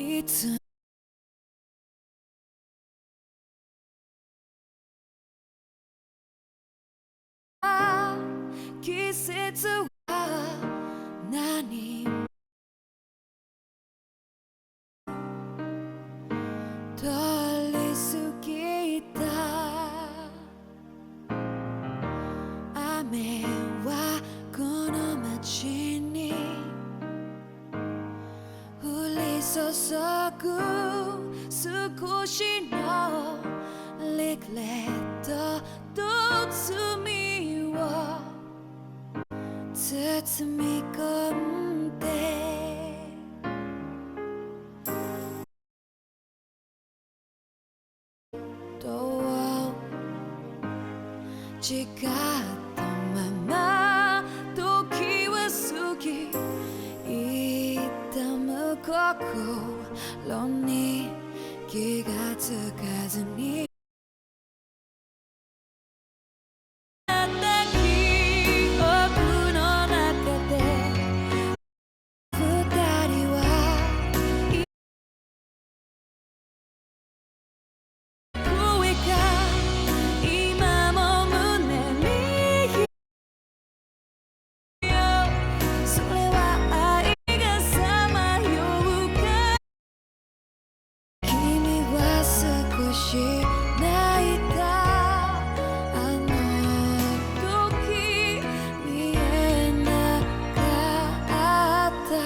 いつ季節は何通り過ぎた雨はこの街に降り注ぐ少しのリグレットと罪を包み込んでどう違ったまま時は過ぎ痛む心に気がつかずに泣いたあの時見えなかった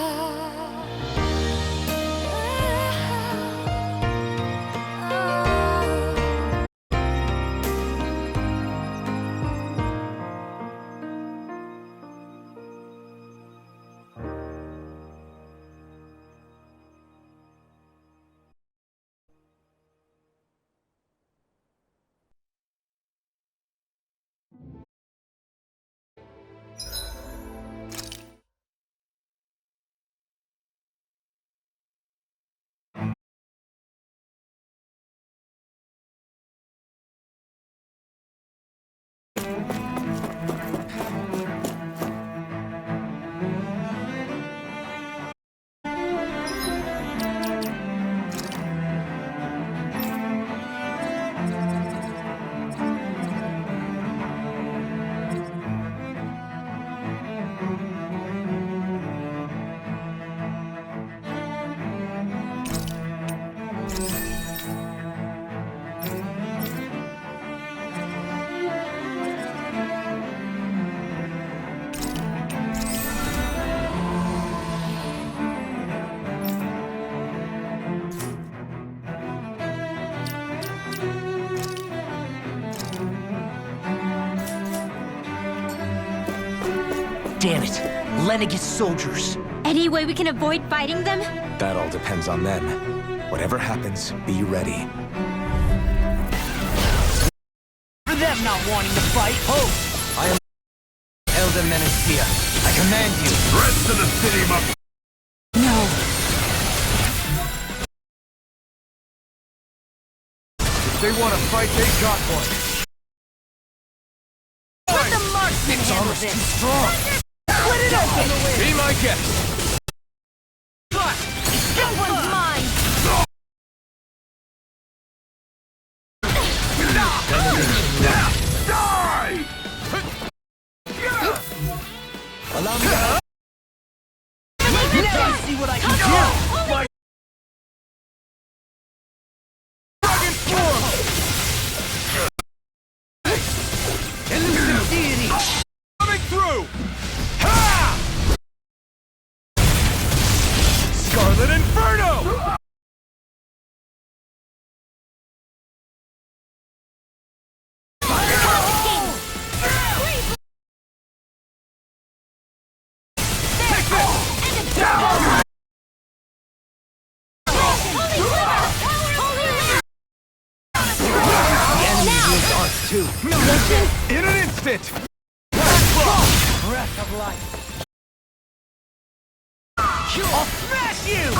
Damn it! Lenegis soldiers! Any way we can avoid fighting them? That all depends on them. Whatever happens, be ready. For them not wanting to fight! Host! I am Elder Menacia. I command you. Rest of the city must... No. If they want to fight, they got one. Let the marksman handle Almost too this! strong. Split it open! Be my guest. That one's mine! Die! Allow me to... Now see what I can do! My... Dragon form! Elusive deity! Coming through! Ha! Scarlet Inferno! Too. In an instant! Breath of life! I'll smash you!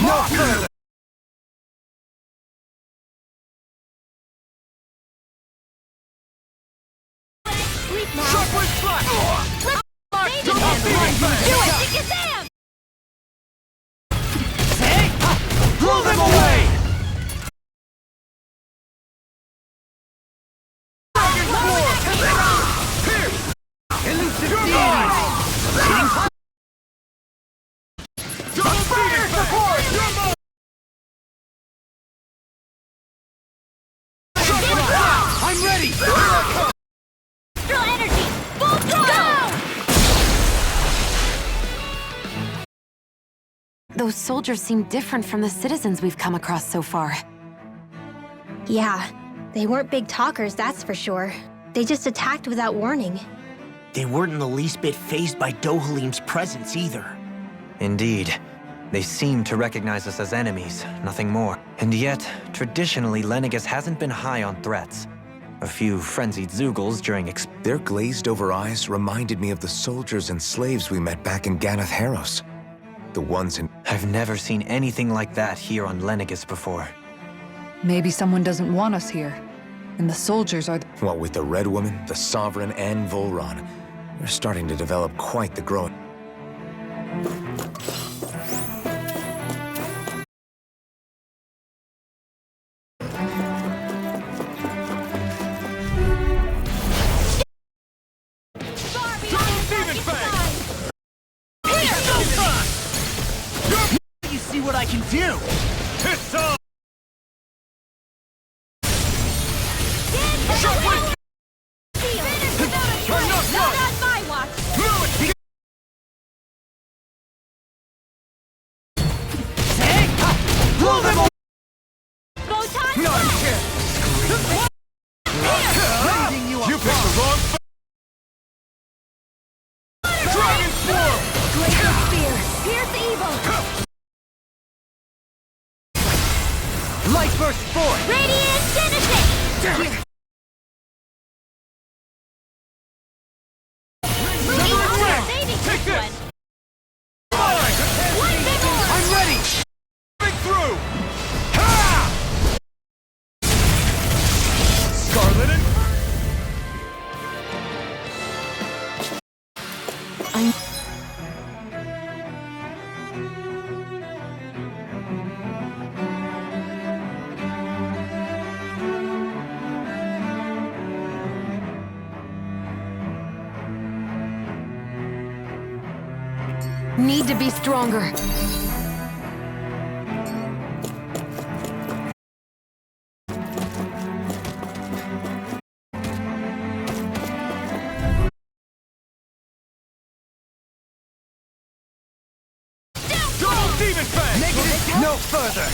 No further! Sharp slash! Do it! Shazam! Blow them away! I'm ready! Astral energy! Full throttle! Those soldiers seem different from the citizens we've come across so far. Yeah, they weren't big talkers, that's for sure. They just attacked without warning. They weren't in the least bit fazed by Dohalim's presence either. Indeed. They seem to recognize us as enemies, nothing more. And yet, traditionally, Lenegis hasn't been high on threats. A few frenzied Zeugles during Their glazed-over eyes reminded me of the soldiers and slaves we met back in Ganath Haros. The ones in... I've never seen anything like that here on Lenegis before. Maybe someone doesn't want us here. And the soldiers are... What with the Red Woman, the Sovereign, and Volron. They're starting to develop quite the growing... You see what I can do? Not on my watch! Blow them away! Photon Bending you You picked the wrong Dragon Form! Glacial Spear! Pierce evil! Light Burst Force! Radiant Genesis! Saving this one! One big orb! I'm ready! Break through! Scarlet and... Need to be stronger. Double Demon Fang! Negative no further!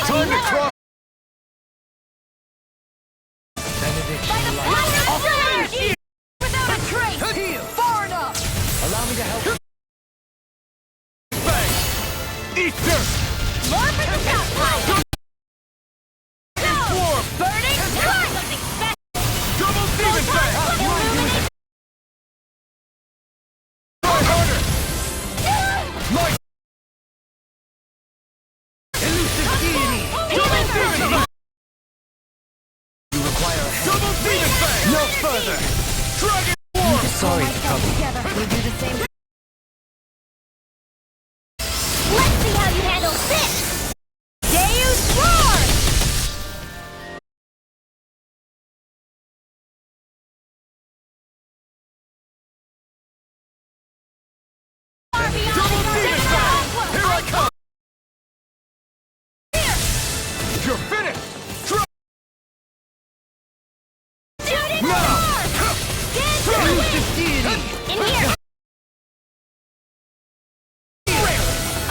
Time to cross. Without a trace! Far enough! Allow me to help. Bang! Eat dirt! More for the top pile! Swarm! Burning strike! Something special! Double demon bang! Illuminate! Try harder! Light! Healing Demon bang! You require a Double demon bang! No further! Dragon swarm! Sorry to trouble you. together. We do the same. Let's see how you handle this! Deus Roar! Double demon bang! Here I come! You're finished! Try Shooting now! in here!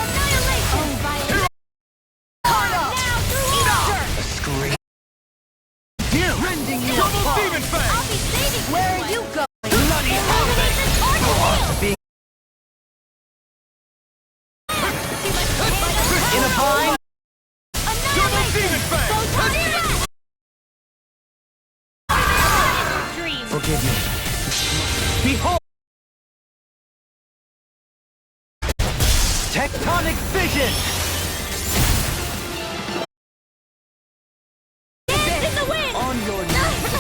Annihilation! Now through Easter! A scream. Rending you Double demon I'll bang! be saving where are you going? Bloody Illumination or shield! Being Too much potato in a bind. Double demon bang! Dream. Forgive me. Behold! Tectonic vision! Dance in the wind! On your knees.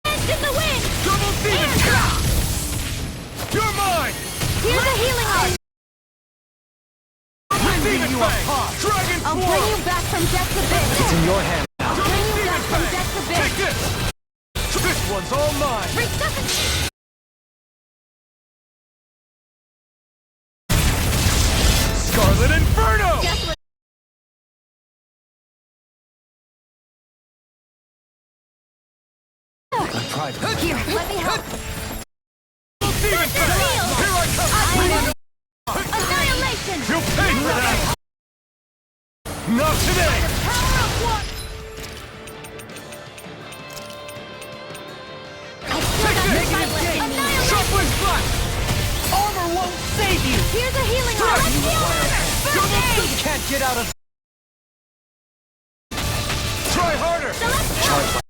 Dance in the wind! Double demon bang! You're mine! Here's a healing art! Demon bang! Dragon I'll swarm! bring you back from death's abyss! It's in your hand. Double bring you demon back from bang! death's abyss! Take this! This one's all mine! Resuscitate! Scarlet Inferno! Just what My pride. Here, let me help! Double demon bang! Here I come! Annihilation! You'll pay for that! Not today! Power of one! I still got the fight left in me! Annihilation! Shuffling flash! Armor won't save you! Here's a healing art! Let's heal her! Double Birthday! Can't get out of. Try harder! Celestial!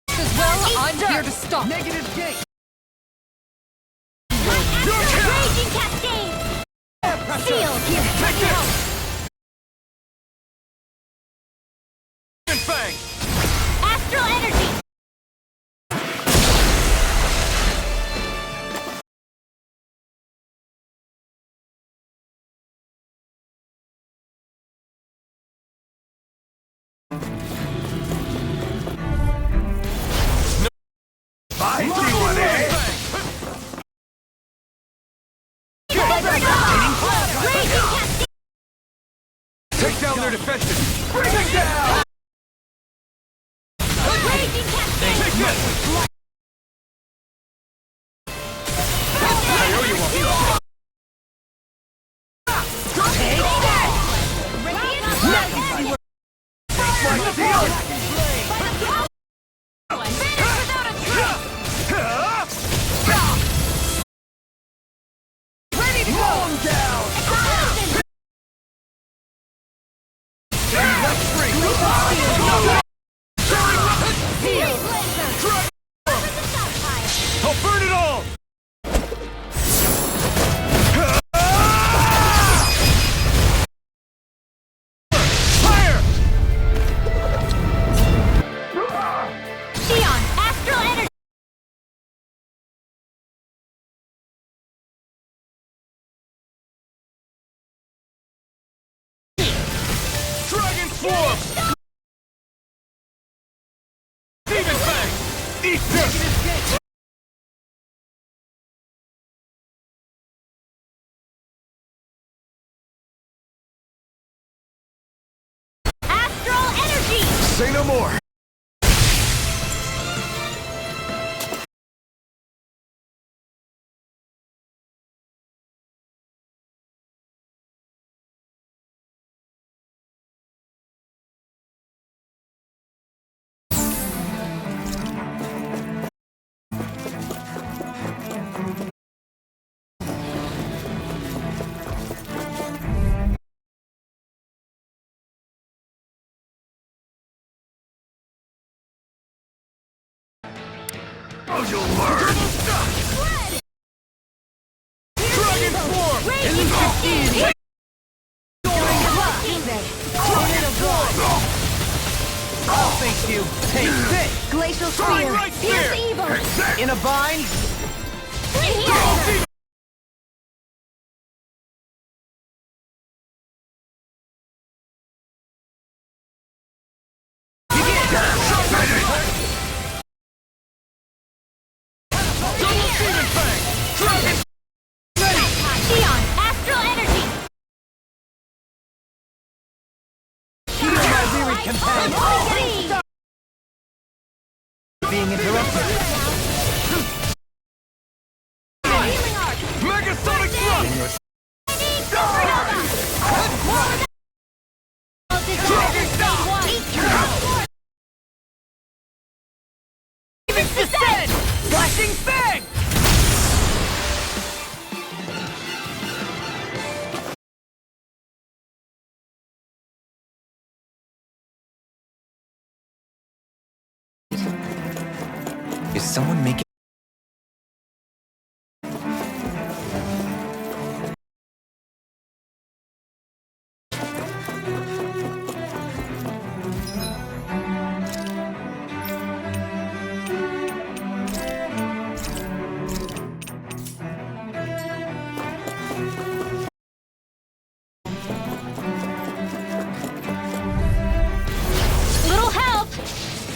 As well, I'm Easter. here to stop. Negative gate! Raging Cascade! Seal! Here, let me help! Demon bang! Astral Energy! I see one, eh? Raging Cascade! Take down their defenses! Bring it down! Raging Cascade! Take this! I owe you one! Ready to go! Down! I'll burn it all! Fire! Xion, Astral Energy! Dragon Swarm! Demon Bang! Eat this! Astral Energy! Say no more! Oh, you'll learn! Dragon Form! Elusive I'll face you. Take this. Glacial Throwing Spear! right Pierce spear! evil! In a bind. Xeon, Astral Energy! My wearied companion. Being interrupted. Healing Arc! Megasonic Thrust! Descent! Flashing Fang! Is someone making... Little help!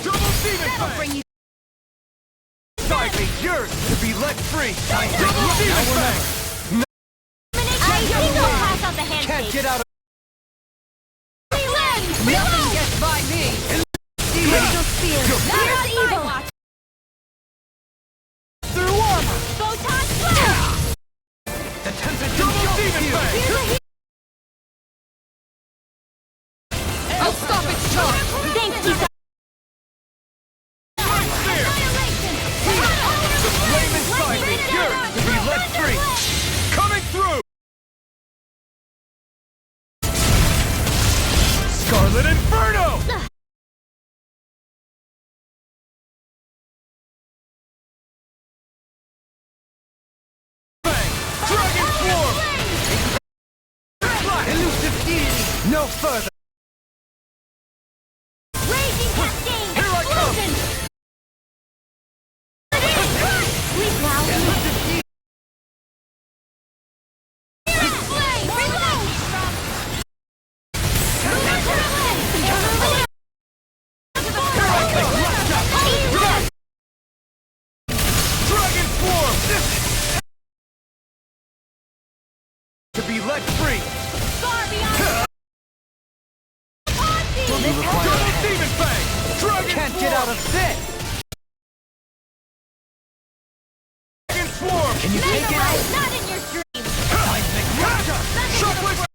Double Demon That'll Fang! bring you Diving yours to be let free! Double Demon Fang! I think I'll pass out the Can't handshake. get out of... Nothing gets by me! Glacial Spear! Pierce evil! Through armor! Photon Blast! The tempest Double Demon Fang! I'll stop its charge! Thanks, Kisa! The flame inside me, yours to be let free! Coming through! Scarlet Inferno! Bang! Dragon Form! Elusive deity! No further! Raging Cascade! Here I come! Explosion! Sleep now! Flame! Reload! Dragon Form! To be let free! Far beyond! Double Demon Fang! Dragon Can't Form! get out of this! Dragon Swarm! Can you take it? Not in your dream! Seismic Raptor! Shockwave!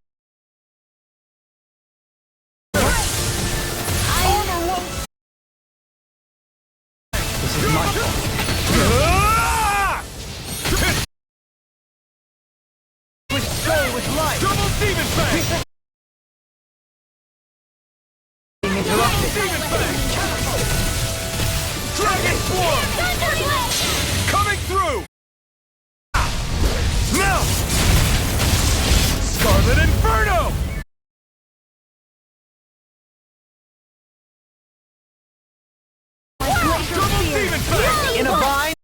This is my fault. Ah! With soul, with life! Double Demon Fang! Being interrupted. Demon Fang! Dragon Swarm! Coming through! Now! Scarlet Inferno! Double Demon Fang! In a bind?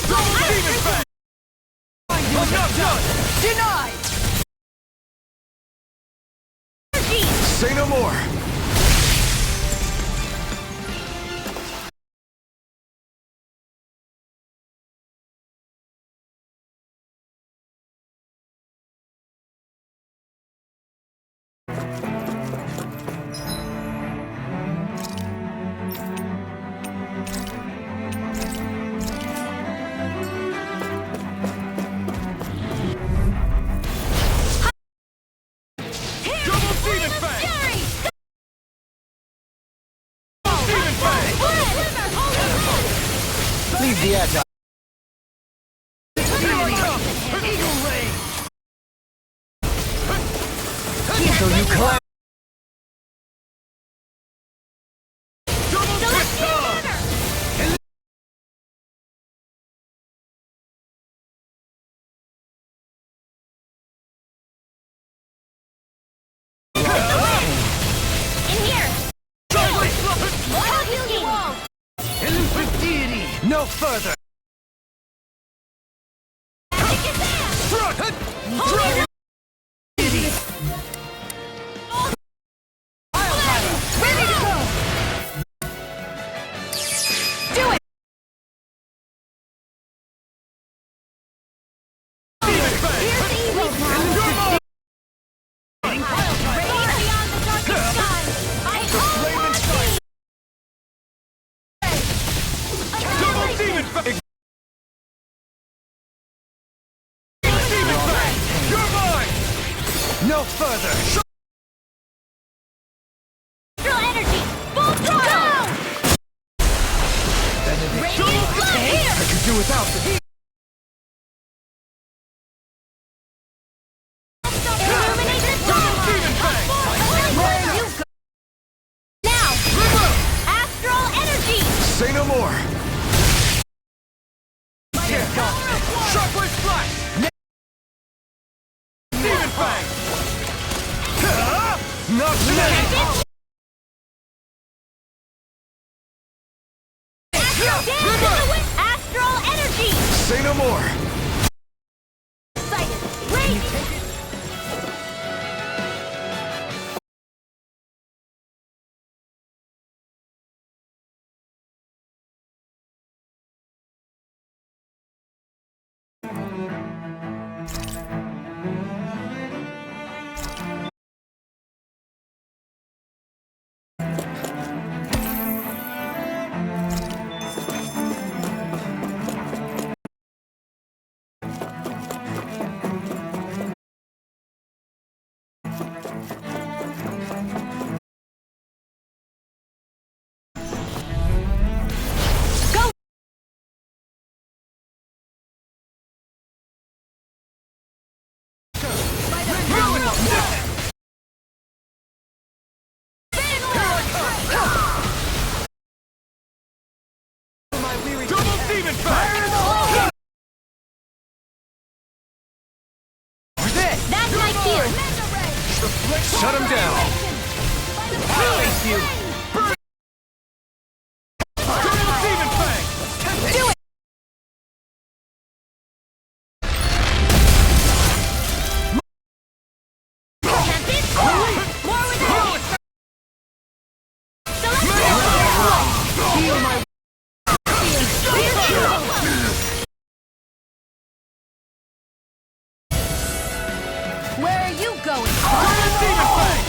Double Demon Fang! Enough done! Denied! Say no more! Double Demon Fang! Demon Fang! Leave the edge up. Eagle Ray! So you collapse. Double Pistol! No further! No further! Astral energy! Full throttle! Radiant flood here! I could do without the heat! Illuminate the timeline! Where you go? Now! Astral energy! Say no more! Shockwave splash! Demon Fang! Not today! Astral energy! Say no more! Excited! Radiant! Double Demon Fang! That's my cue! Shut him down! I'll face you! Double Demon Fang! Do it! More with it! Where are you going? Demon Fang!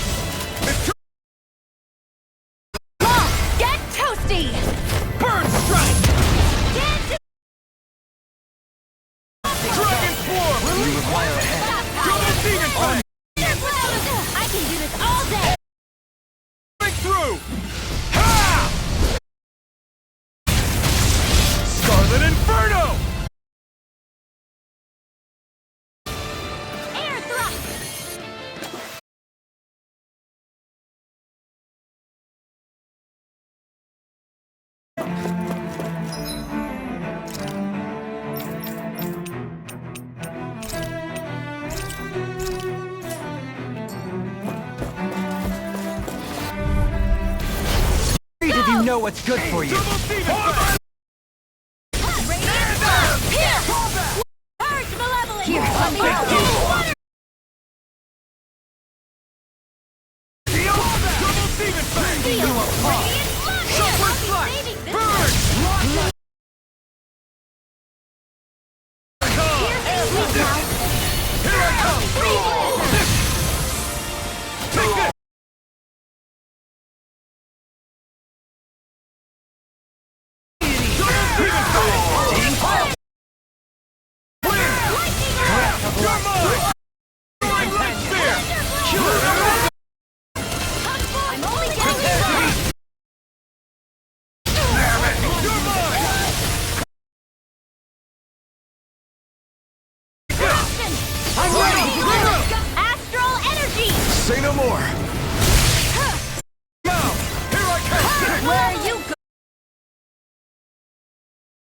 Long, get toasty! Burn Strike! Dance Dragon Swarm! You require a head. Double Demon Fang! I can do this all day! Break through! Ha! Scarlet Inferno! Air thrust! If you know what's good for you. Double Demon Fang! Here! Purge malevolence! Here, let me Double Demon Fang! Shockwave Flash! Burn! Here I come! Take this! Double Demon Fang! Win! You're mine! Light Spear! I'm only getting You're mine! I'm ready! Astral energy! Say no more! Now! Here I come! Where are you go?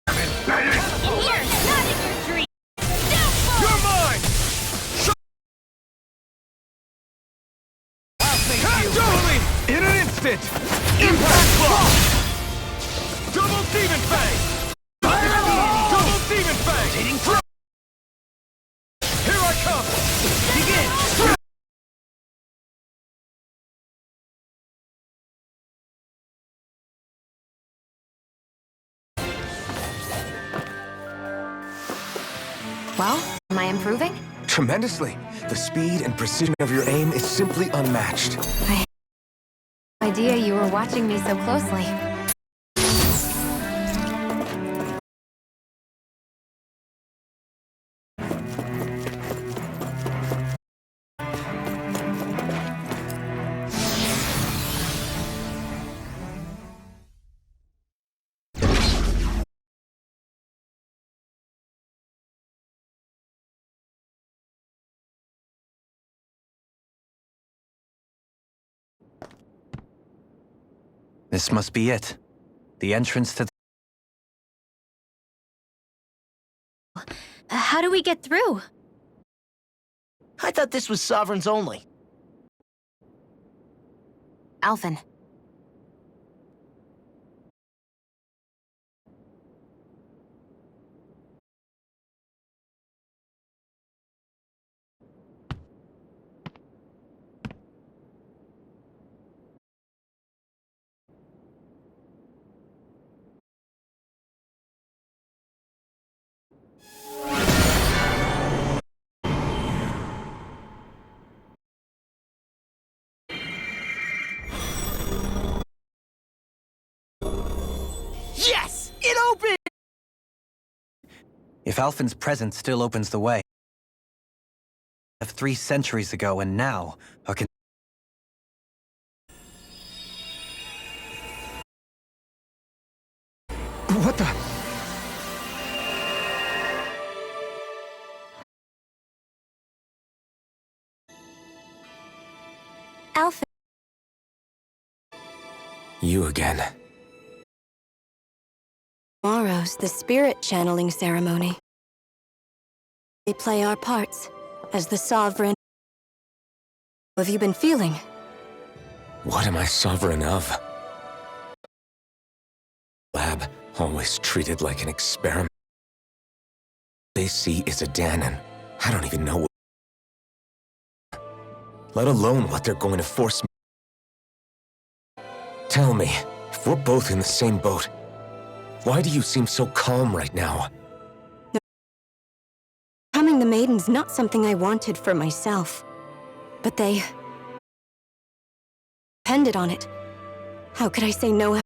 In here! Not in your dream! You're mine! Totally! In an instant! Impact Block! Double Demon Fang! Devastating throw! Here I come! Begin! Well, am I improving? Tremendously. The speed and precision of your aim is simply unmatched. I had no idea you were watching me so closely. This must be it. The entrance to How do we get through? I thought this was Sovereigns only. Alphen. Yes! It opened! If Alphen's presence still opens the way. Of 3 centuries ago and now, What the? Alphen. You again. Tomorrow's the spirit channeling ceremony. We play our parts as the sovereign. How have you been feeling? What am I sovereign of? Lab, always treated like an experiment. They see is a Dahnan. I don't even know let alone what they're going to force me. Tell me, if we're both in the same boat, why do you seem so calm right now? Becoming the Maiden's not something I wanted for myself. But they depended on it. How could I say no?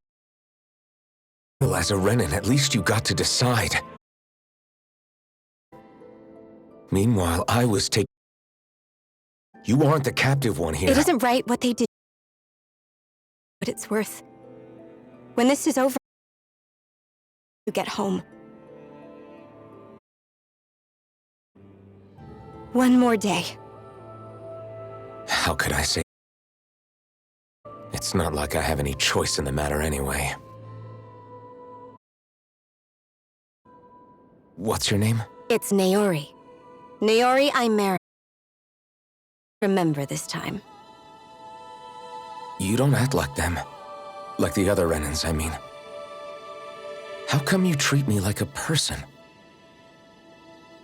Well, as a Renan, at least you got to decide. Meanwhile, I was taking... You aren't the captive one here. It isn't right what they did. But it's worth. When this is over, you get home. One more day. How could I say? It's not like I have any choice in the matter anyway. What's your name? It's Naori. Naori Imera. Remember this time. You don't act like them. Like the other Renans, I mean. How come you treat me like a person?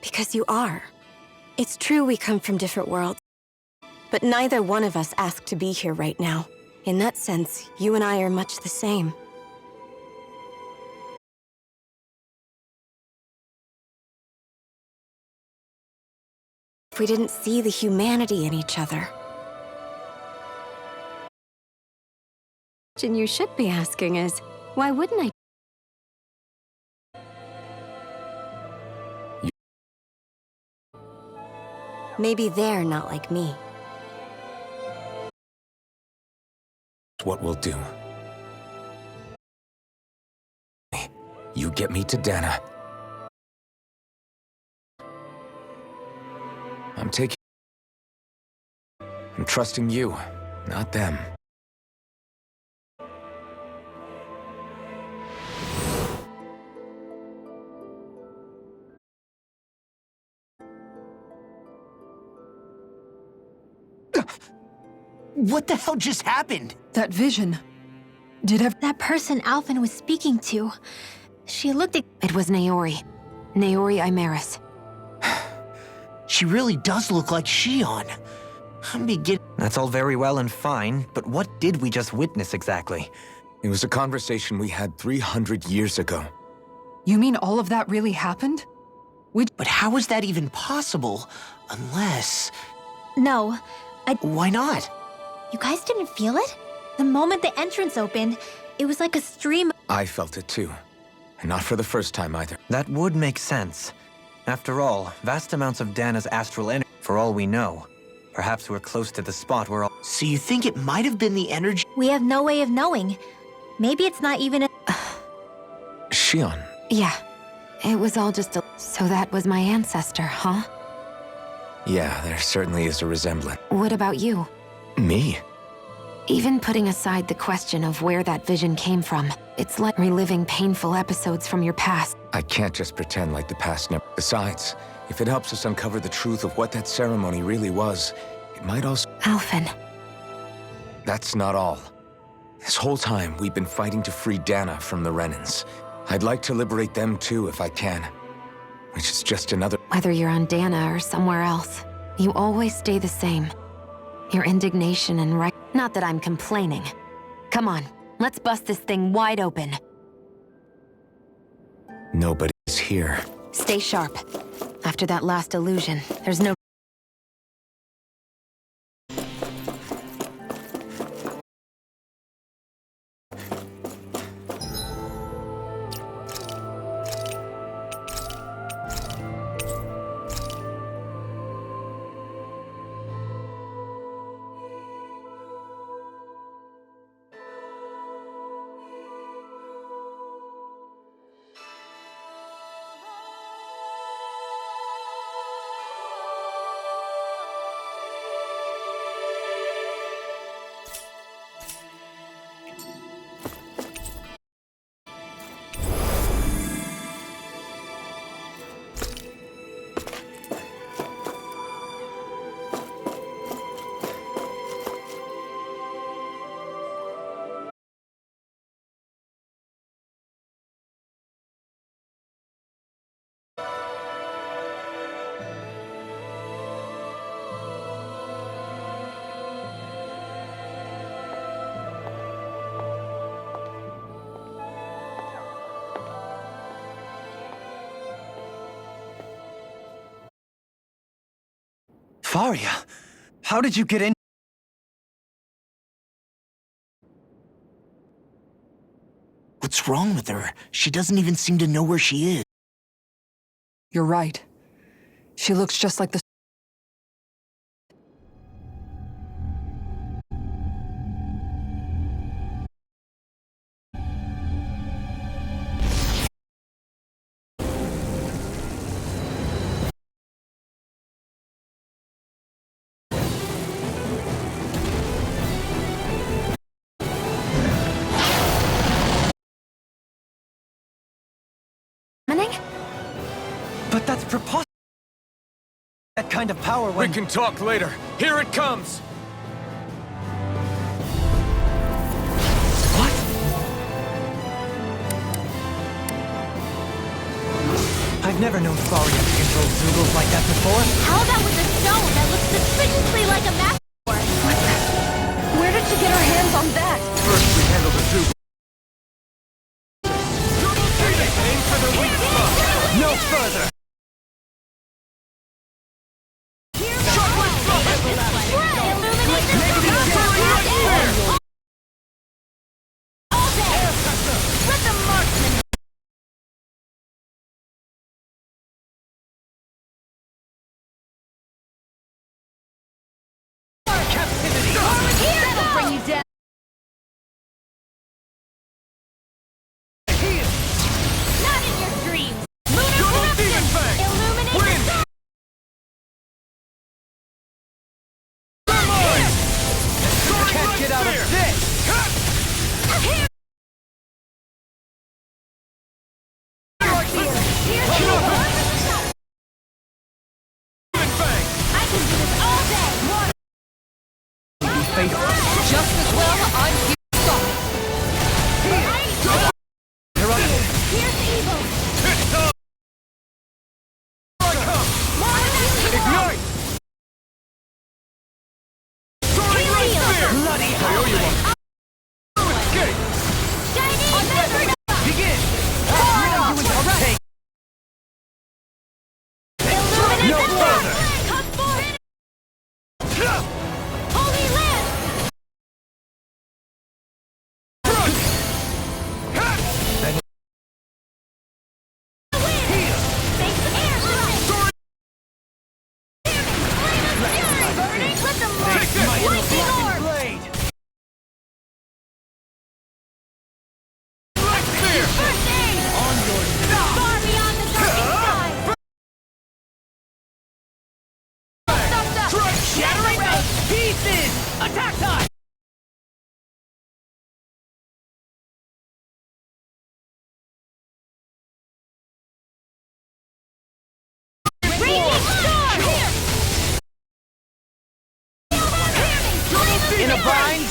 Because you are. It's true we come from different worlds. But neither one of us asked to be here right now. In that sense, you and I are much the same. If we didn't see the humanity in each other. The question you should be asking is, why wouldn't I? Maybe they're not like me. What we'll do. You get me to Dahna. I'm trusting you, not them. What the hell just happened? That vision. That person Alphen was speaking to. She looked at... It was Naori. Naori Imeris. She really does look like Shion. I'm beginning. That's all very well and fine, but what did we just witness exactly? It was a conversation we had 300 years ago. You mean all of that really happened? But how is that even possible? Unless. No, Why not? you guys didn't feel it? The moment the entrance opened, it was like a stream. I felt it too. And not for the first time either. That would make sense. After all, vast amounts of Dana's astral energy, for all we know. Perhaps we're close to the spot where all— So you think it might have been the energy? We have no way of knowing. Maybe it's not even a. Shion. Yeah. It was all just a... So that was my ancestor, huh? Yeah, there certainly is a resemblance. What about you? Me? Even putting aside the question of where that vision came from, it's like reliving painful episodes from your past. I can't just pretend like the past never... Besides, if it helps us uncover the truth of what that ceremony really was, it might also... Alphen. That's not all. This whole time, we've been fighting to free Dana from the Renans. I'd like to liberate them too, if I can. Which is just another... Whether you're on Dana or somewhere else, you always stay the same. Your indignation and right... Not that I'm complaining. Come on, let's bust this thing wide open. Nobody's here. Stay sharp. After that last illusion, there's no... Faria, how did you get in? What's wrong with her? She doesn't even seem to know where she is. You're right. She looks just like the... But that's preposterous. That kind of power when... We can talk later. Here it comes! What? I've never known Faria to control Zoogles like that before. How about with a stone that looks suspiciously like a map? Where did she get her hands on that? First we handle the Zoogle. Aim for the weak spot! No further! Get out of this! Attack time! Raging storm! Here! In a bind!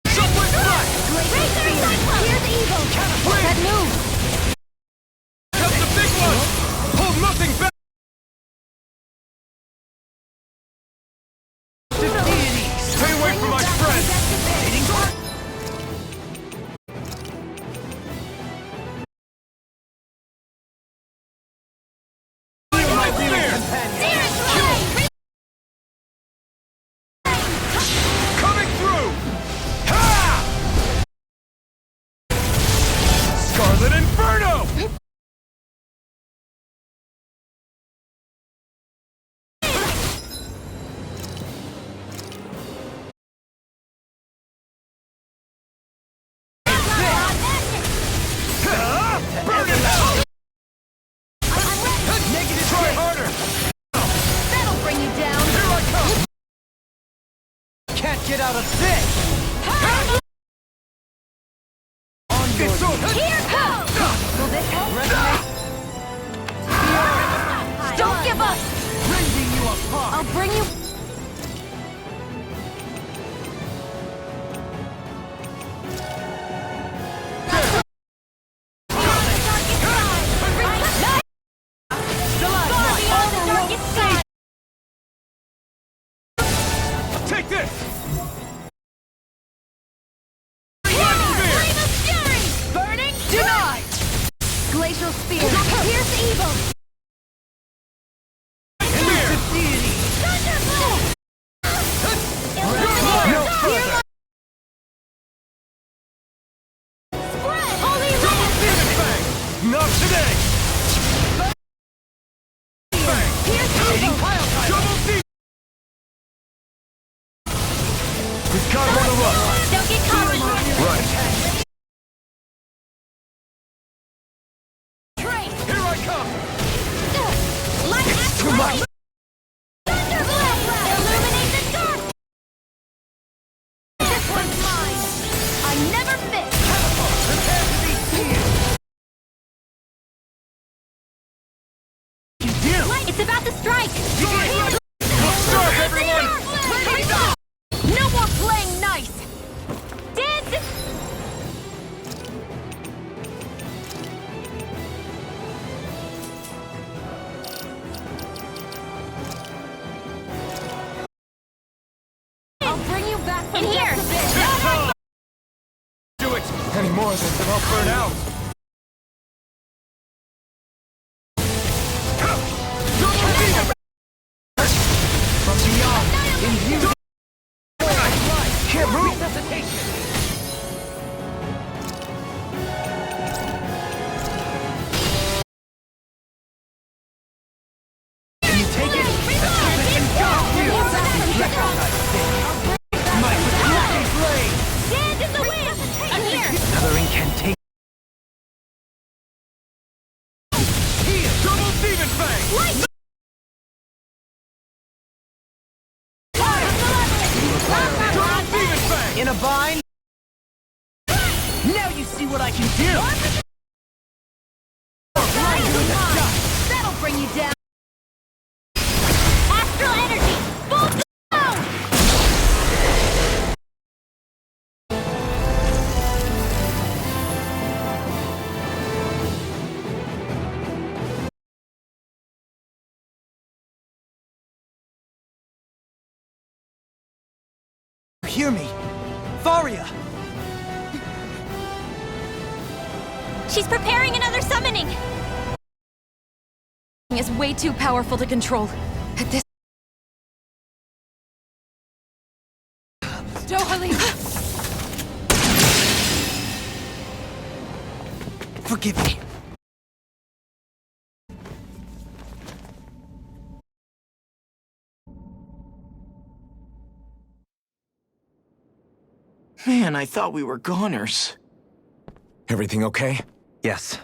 Sunward Blast! Razor Cyclone! Here's evil! Catapult! That move! That's the big one! Hold nothing back! Stay away from my friend! Coming through! Ha! Scarlet Inferno! Burn it out! Negative. Try harder! That'll bring you down! Here I come! Can't get out of this! It's over! Here goes! Will this help? Don't give up! Rending you apart! I'll bring you... Take this! Burning denied! Glacial spear! Here's evil! Thunderbolt! Illuminate! Spread! Holy Land! Not today! Here's evil! Double deep! We've got him on the run! Don't get caught on your Right. train! Here I come! Light It's too much! Thunderblade! Illuminate the dark! This one's mine! I never miss! Prepare to be seen! Light! It's about to strike! Start, everyone! No more playing nice! Dance! I'll bring you back from here! Do it! Any more of this and I'll burn out! From beyond, in view! Can't move! Can you take it? My flying blade! Stand in the wind! I'm here! Another incantation. Double Demon Fang! Light! Double Demon Fang! In a bind? Now you see what I can do! That'll bring you down! Astral energy! Full blown! Hear me! Varia! She's preparing another summoning! Is way too powerful to control. At this... Forgive me. Man, I thought we were goners. Everything okay? Yes.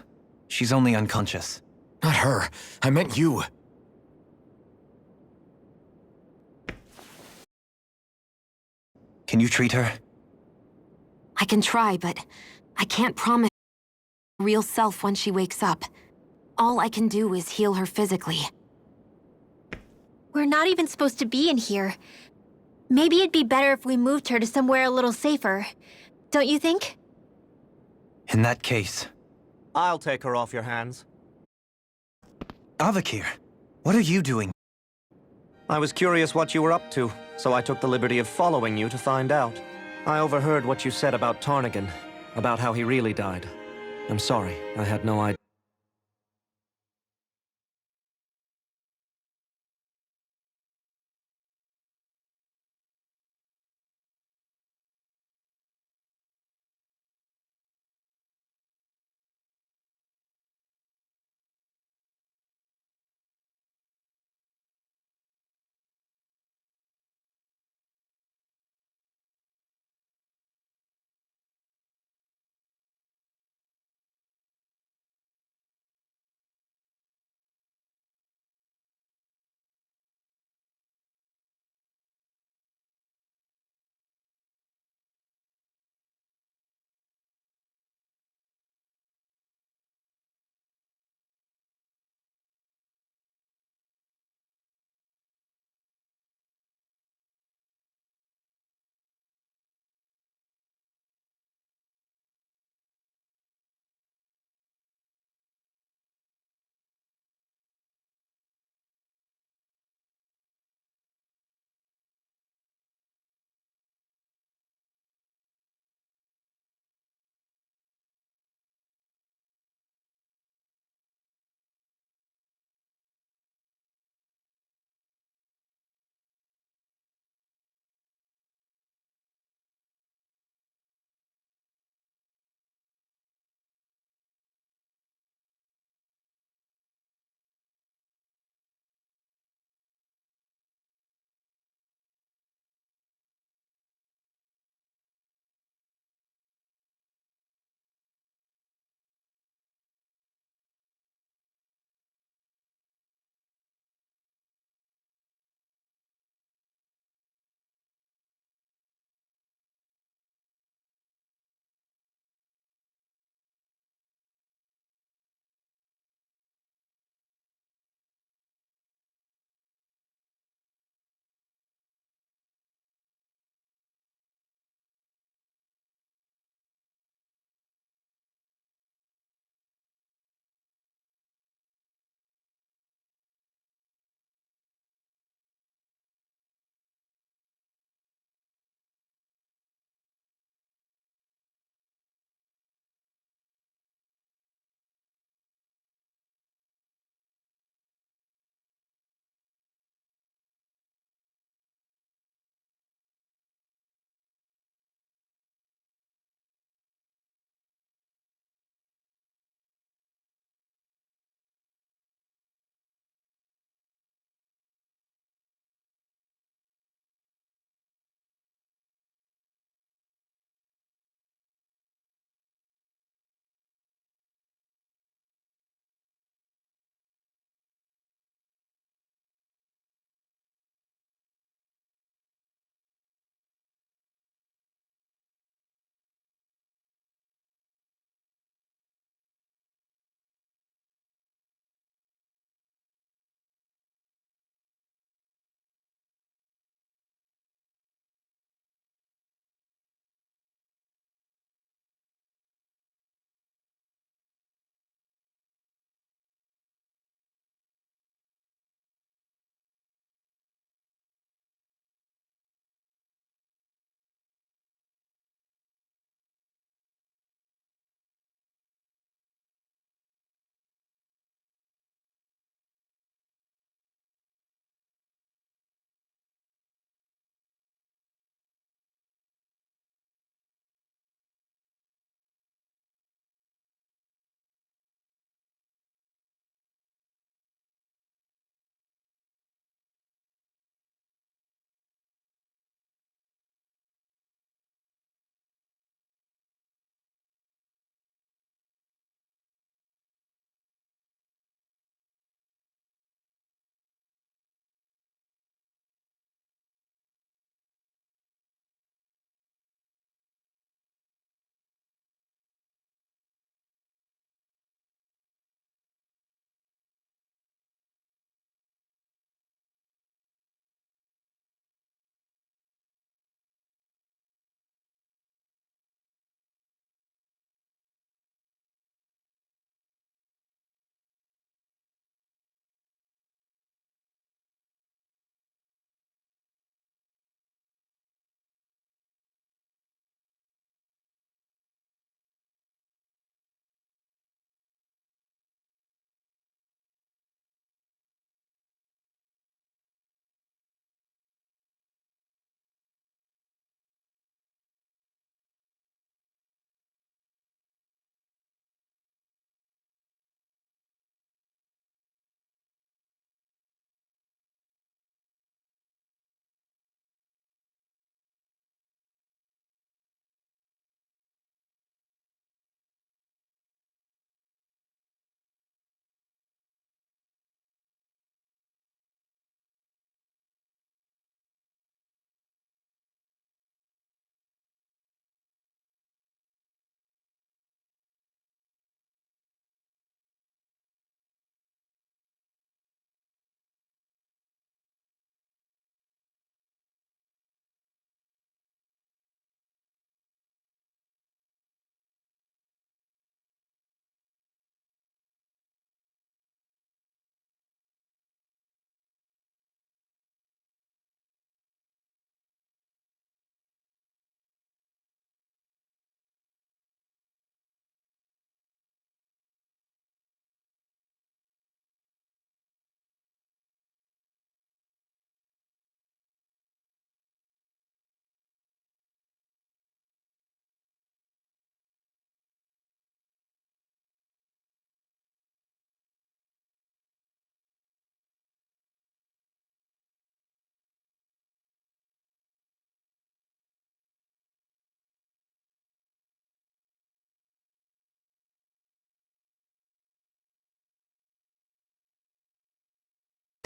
She's only unconscious. Not her. I meant you. Can you treat her? I can try, but I can't promise her real self when she wakes up. All I can do is heal her physically. We're not even supposed to be in here. Maybe it'd be better if we moved her to somewhere a little safer. Don't you think? In that case... I'll take her off your hands. Avakir, what are you doing? I was curious what you were up to, so I took the liberty of following you to find out. I overheard what you said about Tarnigan, about how he really died. I'm sorry, I had no idea.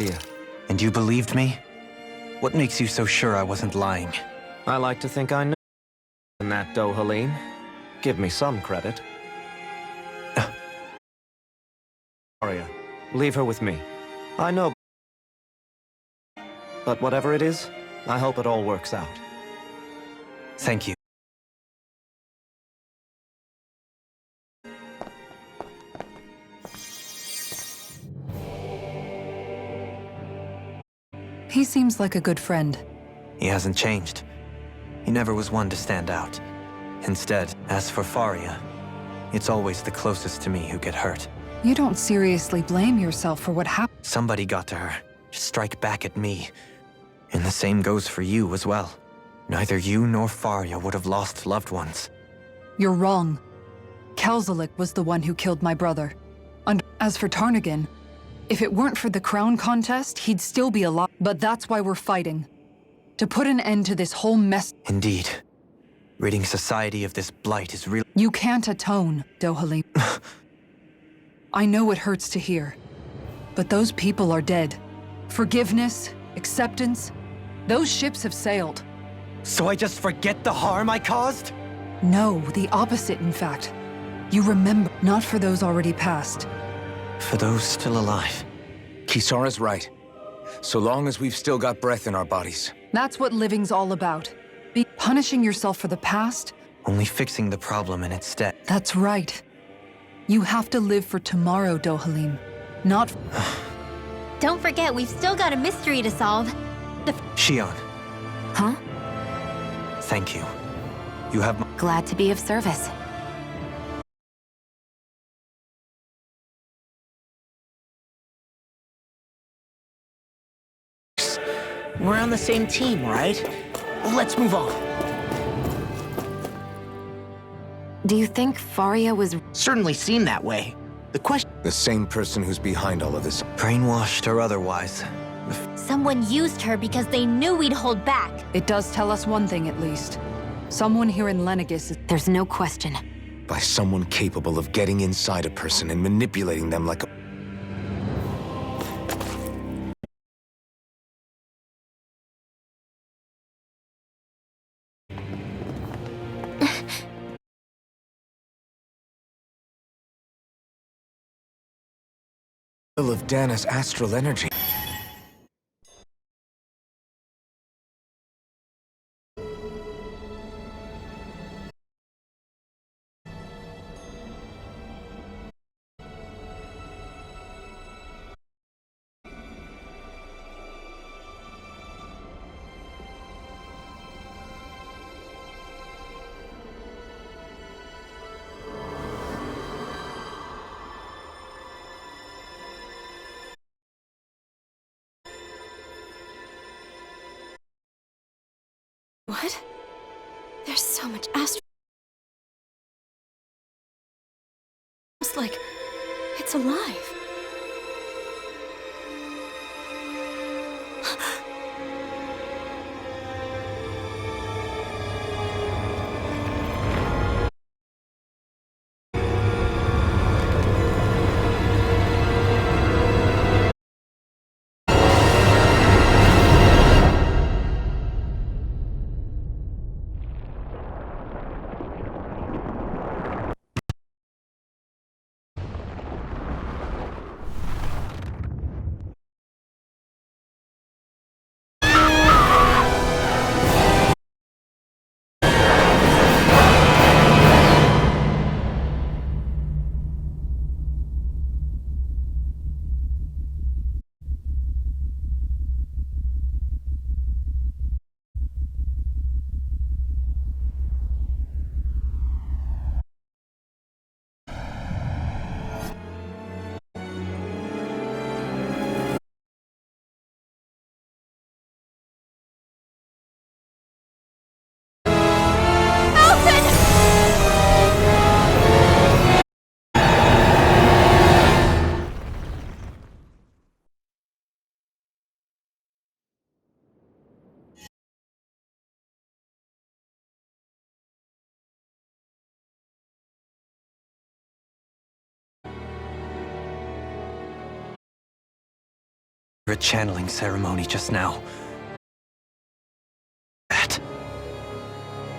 dear. And you believed me? What makes you so sure I wasn't lying? I like to think I knew in that, Dohalim. Give me some credit. Arya, leave her with me. I know. But whatever it is, I hope it all works out. Thank you. He seems like a good friend. He hasn't changed. He never was one to stand out. Instead, as for Faria, it's always the closest to me who get hurt. You don't seriously blame yourself for what happened. Somebody got to her, to strike back at me. And the same goes for you as well. Neither you nor Faria would have lost loved ones. You're wrong. Kelzelik was the one who killed my brother. And as for Tarnagin, if it weren't for the crown contest, he'd still be alive. But that's why we're fighting. To put an end to this whole mess. Indeed. Ridding society of this blight is real. You can't atone, Dohalim. I know it hurts to hear. But those people are dead. Forgiveness, acceptance, those ships have sailed. So I just forget the harm I caused? No, the opposite, in fact. You remember, not for those already past. For those still alive. Kisara's right. So long as we've still got breath in our bodies. That's what living's all about. Be punishing yourself for the past? Only fixing the problem in its stead. That's right. You have to live for tomorrow, Dohalim. Not... Don't forget, we've still got a mystery to solve. Shion, Huh? thank you. You have my... Glad to be of service. We're on the same team, right? Let's move on. Do you think Faria was... Certainly seemed that way. The question... The same person who's behind all of this. brainwashed or otherwise. Someone used her because they knew we'd hold back. It does tell us one thing, at least. Someone here in Lenegis is... There's no question. By someone capable of getting inside a person and manipulating them like a... of Dana's astral energy. What? There's so much astral. It's like it's alive. channeling ceremony just now. That.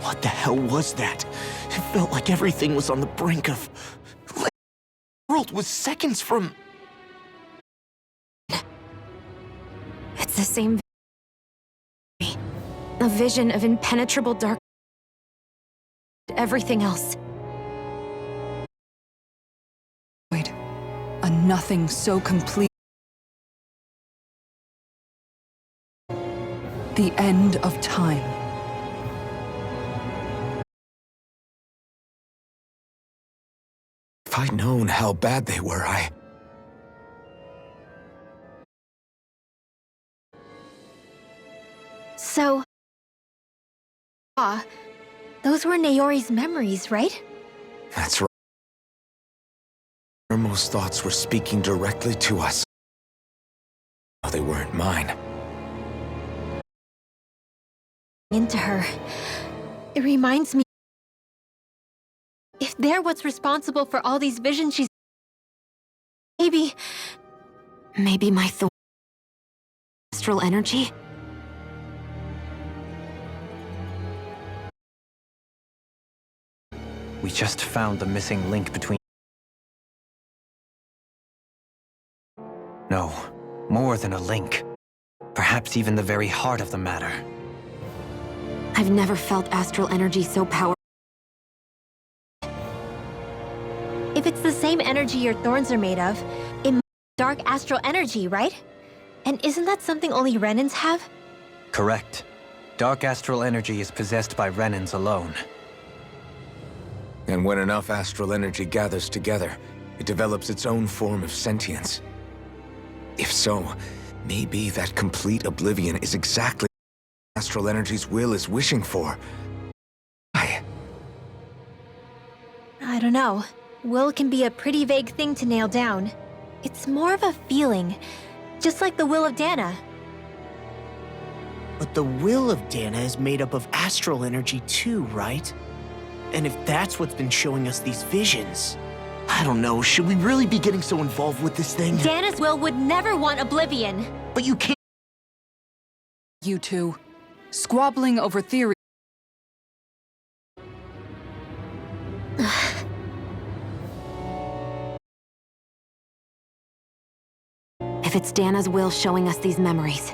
What the hell was that? It felt like everything was on the brink of... The world was seconds from... It's the same a vision of impenetrable dark. Everything else. A nothing so complete. The end of time. If I'd known how bad they were, So... those were Naori's memories, right? That's right. Irmo's thoughts were speaking directly to us. They weren't mine. Into her. It reminds me... If they're what's responsible for all these visions she's... Maybe my astral energy? We just found the missing link between... No, more than a link. Perhaps even the very heart of the matter. I've never felt astral energy so powerful. if it's the same energy your thorns are made of, it must be dark astral energy, right? And isn't that something only Renans have? Correct. Dark astral energy is possessed by Renans alone. And when enough astral energy gathers together, it develops its own form of sentience. If so, maybe that complete oblivion is exactly what astral energy's will is wishing for. I don't know. Will can be a pretty vague thing to nail down. It's more of a feeling, just like the will of Dana. But the will of Dana is made up of astral energy too, right? And if that's what's been showing us these visions... I don't know, should we really be getting so involved with this thing? Dana's will would never want oblivion. But you can't... You two, squabbling over theory. If it's Dana's will showing us these memories.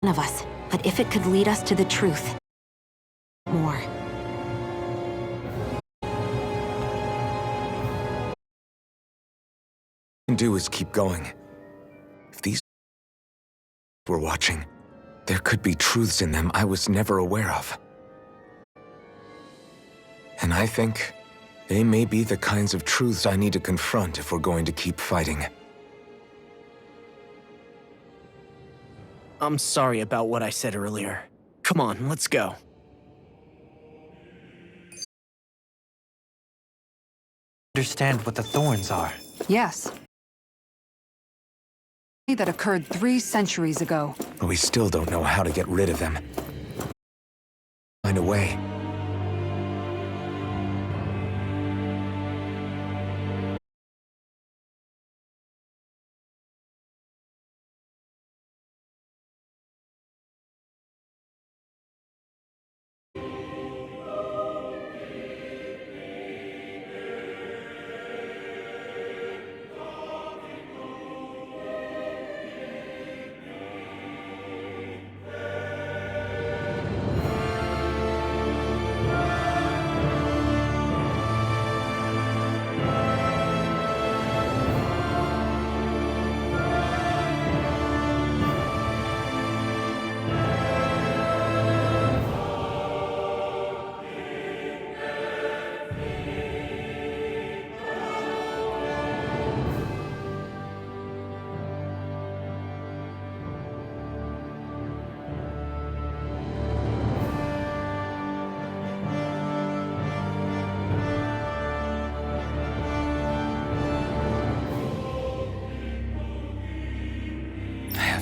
None of us. But if it could lead us to the truth. More. Can do is keep going. If these were watching, there could be truths in them I was never aware of. And I think they may be the kinds of truths I need to confront if we're going to keep fighting. I'm sorry about what I said earlier. Come on, let's go. Understand what the thorns are. Yes. That occurred 3 centuries ago. But we still don't know how to get rid of them. Find a way.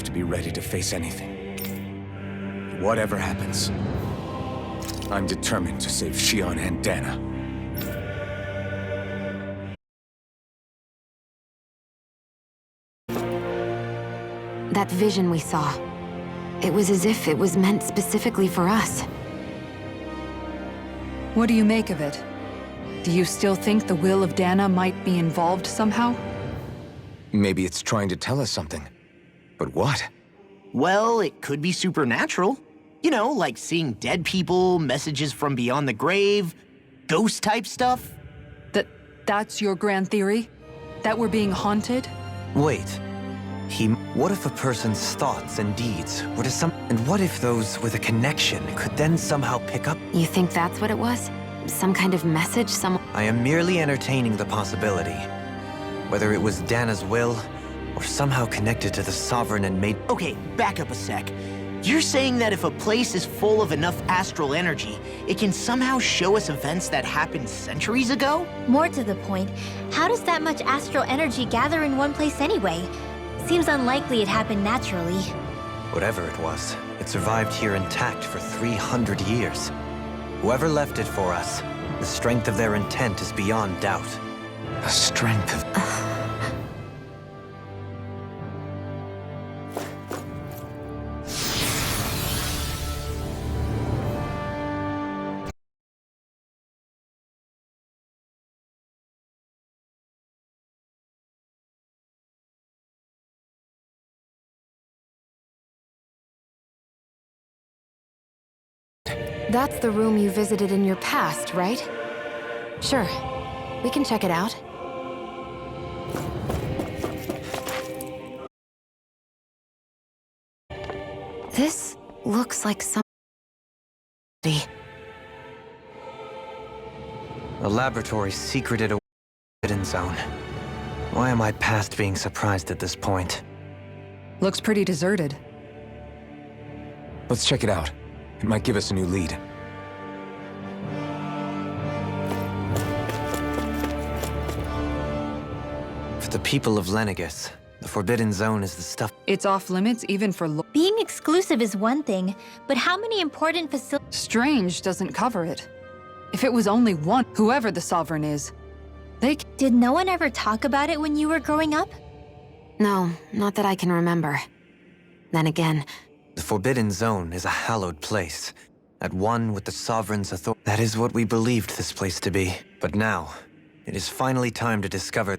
To be ready to face anything. Whatever happens, I'm determined to save Xion and Dana. That vision we saw. It was as if it was meant specifically for us. What do you make of it? Do you still think the will of Dana might be involved somehow? Maybe it's trying to tell us something. But what? Well, it could be supernatural. You know, like seeing dead people, messages from beyond the grave, ghost-type stuff. That's your grand theory? That we're being haunted? Wait. What if a person's thoughts and deeds were to And what if those with a connection could then somehow pick up? You think that's what it was? Some kind of message someone... I am merely entertaining the possibility. Whether it was Dana's will, or somehow connected to the Sovereign and made... Okay, back up a sec. You're saying that if a place is full of enough astral energy, it can somehow show us events that happened centuries ago? More to the point, how does that much astral energy gather in one place anyway? Seems unlikely it happened naturally. Whatever it was, it survived here intact for 300 years. Whoever left it for us, the strength of their intent is beyond doubt. The strength of... That's the room you visited in your past, right? Sure. We can check it out. This looks like some... A laboratory secreted away in the Forbidden Zone. Why am I past being surprised at this point? Looks pretty deserted. Let's check it out. It might give us a new lead. For the people of Lenegis, the Forbidden Zone is the stuff... It's off limits even for Being exclusive is one thing, but how many important facilities... Strange doesn't cover it. If it was only one, whoever the Sovereign is, they... Did no one ever talk about it when you were growing up? No, not that I can remember. Then again... The Forbidden Zone is a hallowed place, at one with the Sovereign's authority. That is what we believed this place to be. But now, it is finally time to discover...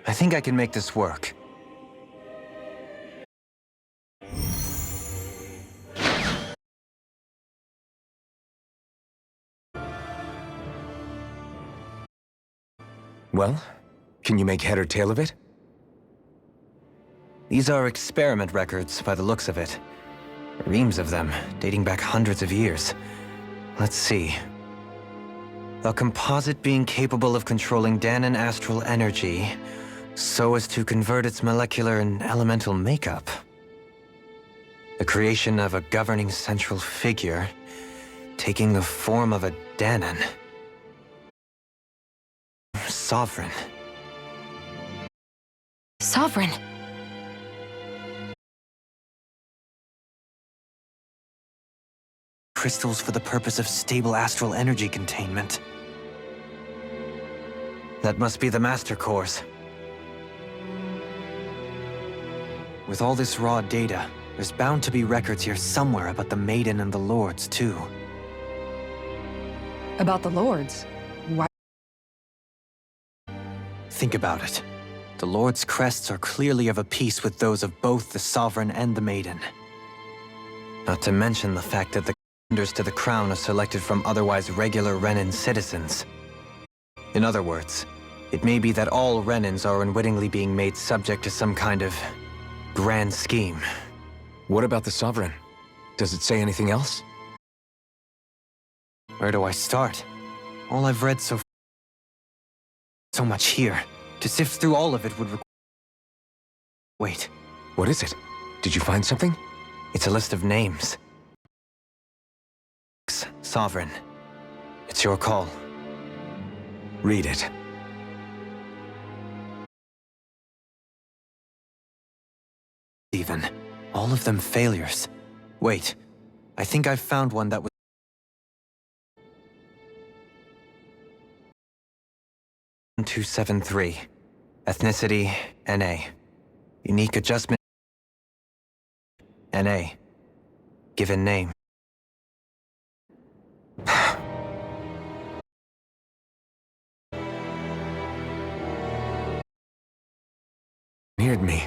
I think I can make this work. Well, can you make head or tail of it? These are experiment records, by the looks of it. Reams of them, dating back hundreds of years. Let's see. A composite being capable of controlling Danan astral energy, so as to convert its molecular and elemental makeup. The creation of a governing central figure, taking the form of a Danan. Sovereign. Sovereign! Crystals for the purpose of stable astral energy containment. That must be the Master Cores. With all this raw data, there's bound to be records here somewhere about the Maiden and the Lords, too. About the Lords? Why? Think about it. The Lord's crests are clearly of a piece with those of both the Sovereign and the Maiden. Not to mention the fact that the contenders to the crown are selected from otherwise regular Renan citizens. In other words, it may be that all Renans are unwittingly being made subject to some kind of grand scheme. What about the Sovereign? Does it say anything else? Where do I start? All I've read so much here. To sift through all of it would require... Wait. What is it? Did you find something? It's a list of names. Sovereign. It's your call. Read it. Even. All of them failures. Wait, I think I found one that was... 273. Ethnicity, NA. Unique adjustment, NA. Given name. Neared me.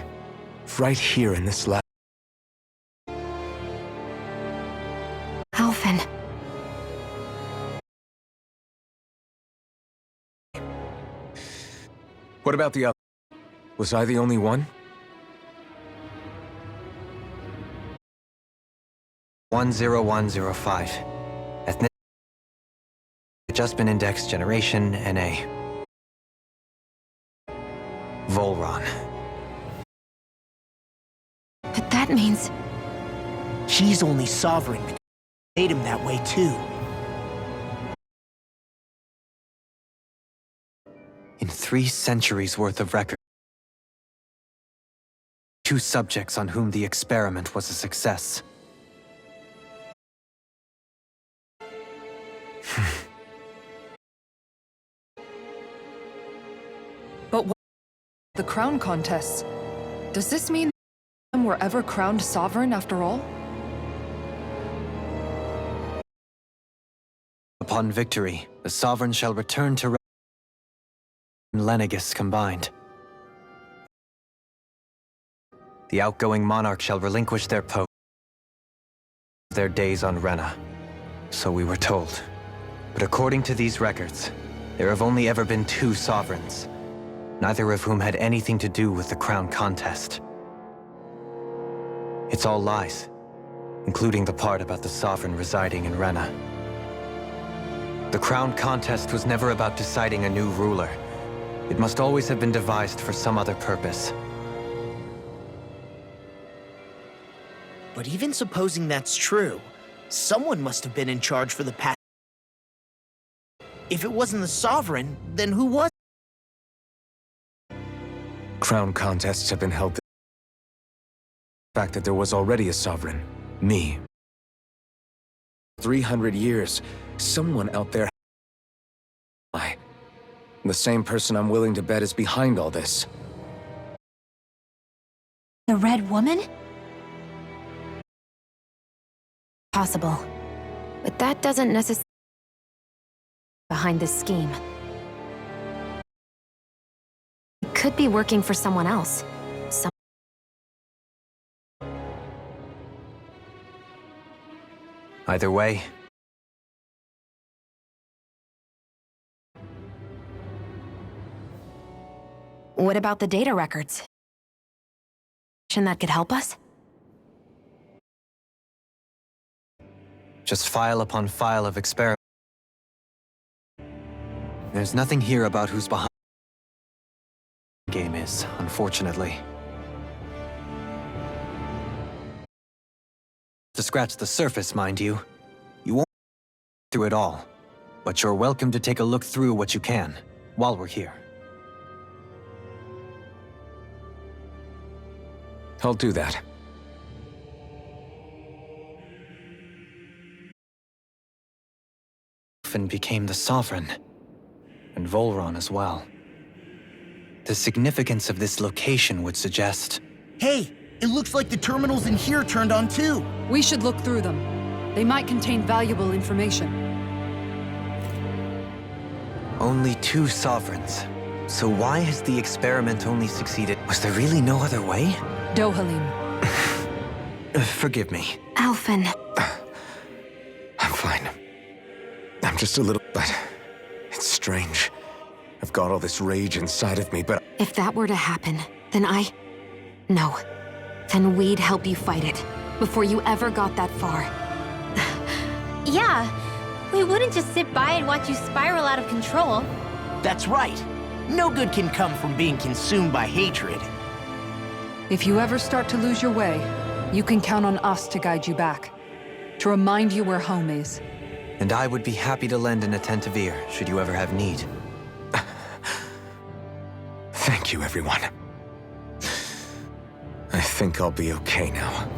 Right here in this lab. Alphen. What about the other? Was I the only one? 10105. Ethnicity. Adjustment index generation, NA. Volron. But that means... He's only sovereign because they made him that way too. In 3 centuries worth of record. 2 subjects on whom the experiment was a success. But what the crown contests? Does this mean them were ever crowned sovereign after all? Upon victory, the sovereign shall return to and Lenegis combined. The outgoing monarch shall relinquish their post, their days on Rena. So we were told. But according to these records, there have only ever been 2 sovereigns, neither of whom had anything to do with the crown contest. It's all lies, including the part about the sovereign residing in Rena. The crown contest was never about deciding a new ruler. It must always have been devised for some other purpose. But even supposing that's true, someone must have been in charge for the past. If it wasn't the Sovereign, then who was? Crown contests have been held. The fact that there was already a sovereign, me. 300 years, someone out there. The same person I'm willing to bet is behind all this. The Red Woman? Possible. But that doesn't necessarily... behind this scheme. It could be working for someone else. Either way, what about the data records? That could help us? just file upon file of experiments. There's nothing here about who's behind the game is, unfortunately. To scratch the surface, mind you. You won't through it all, but you're welcome to take a look through what you can, while we're here. I'll do that. Alphen became the Sovereign, and Volron as well. The significance of this location would suggest... Hey, it looks like the terminals in here turned on too. We should look through them. They might contain valuable information. Only 2 Sovereigns. So why has the experiment only succeeded? Was there really no other way? Dohalim. Forgive me. Alphen. I'm fine. I'm just a little... but... it's strange. I've got all this rage inside of me, but... If that were to happen, then No. Then we'd help you fight it, before you ever got that far. Yeah, we wouldn't just sit by and watch you spiral out of control. That's right. No good can come from being consumed by hatred. If you ever start to lose your way, you can count on us to guide you back. To remind you where home is. And I would be happy to lend an attentive ear, should you ever have need. Thank you, everyone. I think I'll be okay now.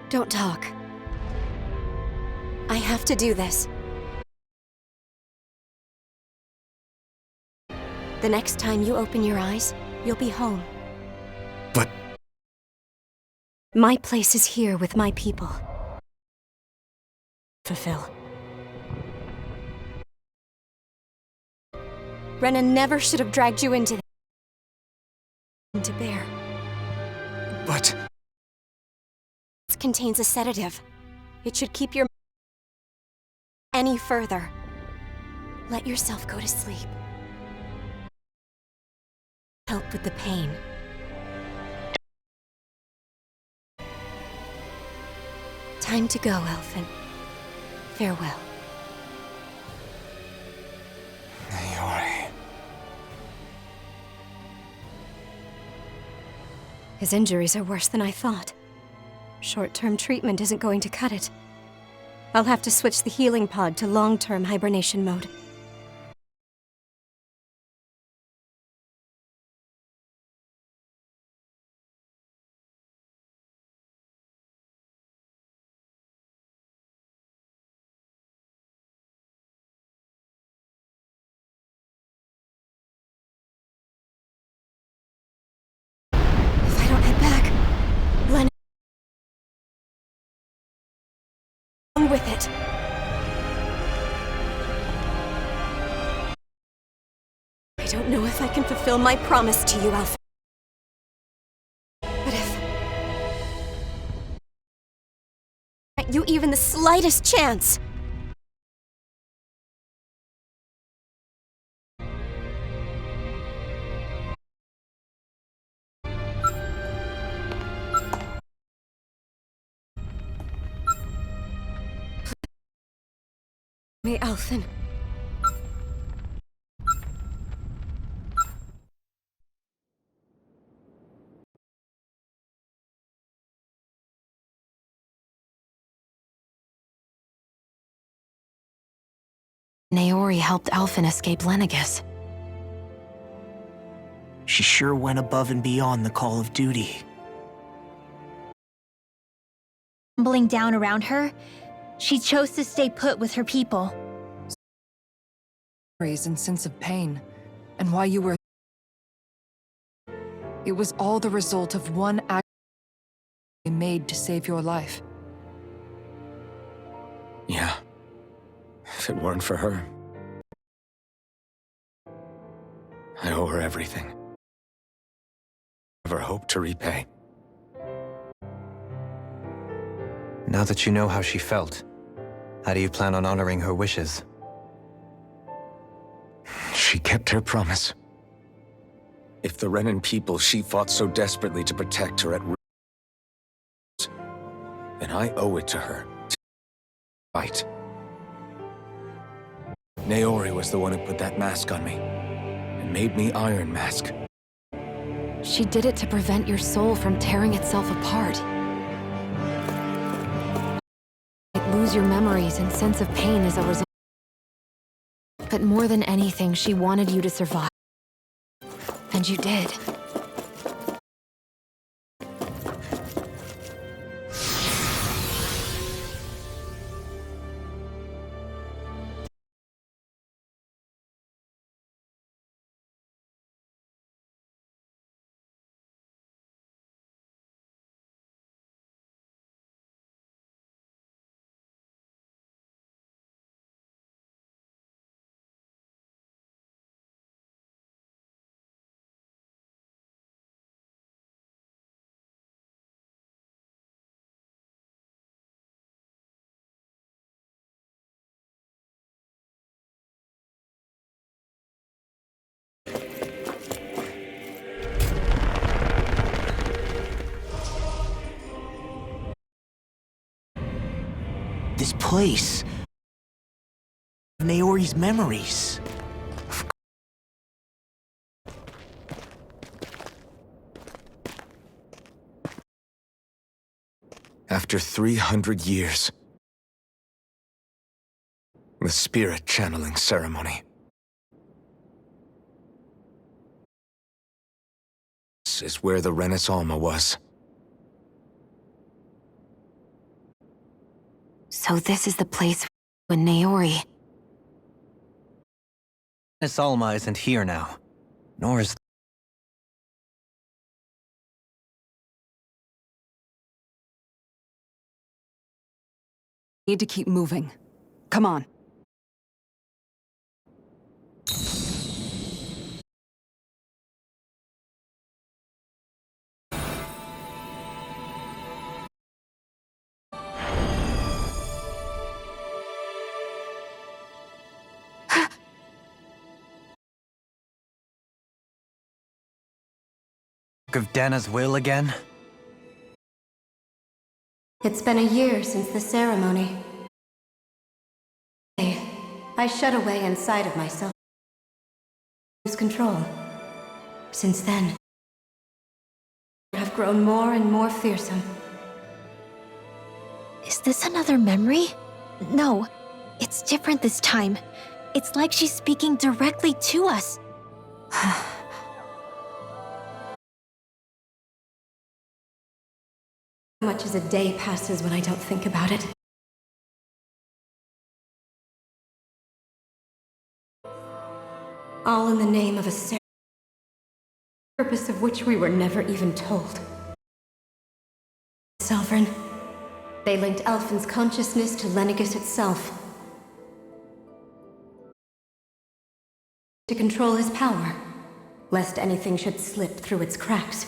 Don't talk. I have to do this. The next time you open your eyes, you'll be home. But... My place is here with my people. Fulfill. Renan never should have dragged you into to bear. But... It contains a sedative. It should keep your any further. Let yourself go to sleep. Help with the pain. Time to go, Elfin. Farewell. Naori. His injuries are worse than I thought. Short-term treatment isn't going to cut it. I'll have to switch the healing pod to long-term hibernation mode. If I don't head back, Len... with it. I don't know if I can fulfill my promise to you, Alpha. But if... you even the slightest chance... Me, Alphen. Naori helped Alphen escape Lenegis. She sure went above and beyond the call of duty. Tumbling down around her, she chose to stay put with her people. Memories and sense of pain, and why you were... It was all the result of one act you made to save your life. Yeah. If it weren't for her... I owe her everything. Never hope to repay. Now that you know how she felt, how do you plan on honoring her wishes? She kept her promise. If the Renan people she fought so desperately to protect are at risk, then I owe it to her to fight. Naori was the one who put that mask on me, and made me Iron Mask. She did it to prevent your soul from tearing itself apart. Lose your memories and sense of pain as a result. But more than anything, she wanted you to survive. And you did. This place... Naori's memories. After 300 years, the spirit channeling ceremony. This is where the Renis Alma was. So this is the place when Naori... Miss Alma isn't here now. Nor is... Need to keep moving. Come on. Of Dana's will again? It's been a year since the ceremony. I shut away inside of myself. Lose control. Since then, I have grown more and more fearsome. Is this another memory? No, it's different this time. It's like she's speaking directly to us. Much as a day passes when I don't think about it. All in the name of a purpose of which we were never even told. Sovereign. They linked Elfin's consciousness to Lenegis itself. To control his power, lest anything should slip through its cracks.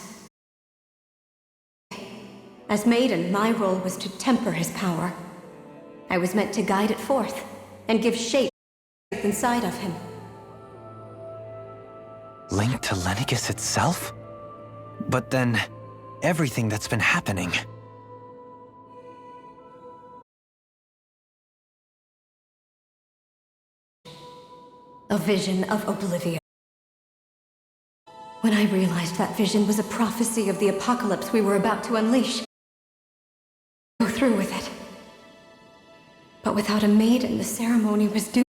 As Maiden, my role was to temper his power. I was meant to guide it forth, and give shape inside of him. Linked to Lenegis itself? But then, everything that's been happening... A vision of oblivion. When I realized that vision was a prophecy of the apocalypse we were about to unleash, go through with it. But without a maiden, the ceremony was doomed.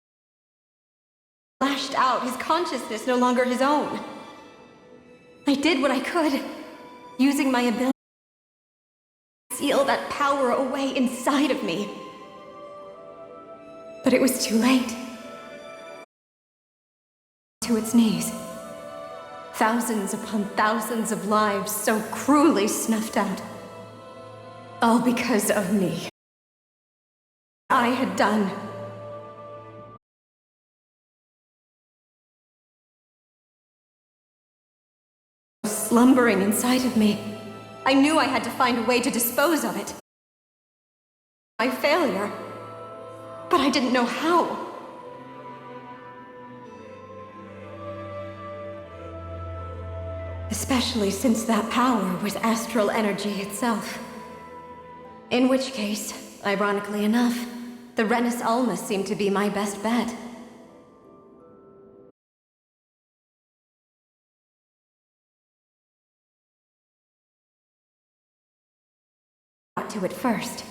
Lashed out, his consciousness no longer his own. I did what I could, using my ability to seal that power away inside of me. But it was too late. To its knees. Thousands upon thousands of lives so cruelly snuffed out. All because of me. I had done. Slumbering inside of me. I knew I had to find a way to dispose of it. My failure. But I didn't know how. Especially since that power was astral energy itself. In which case, ironically enough, the Renis Alma seemed to be my best bet. Got to it first.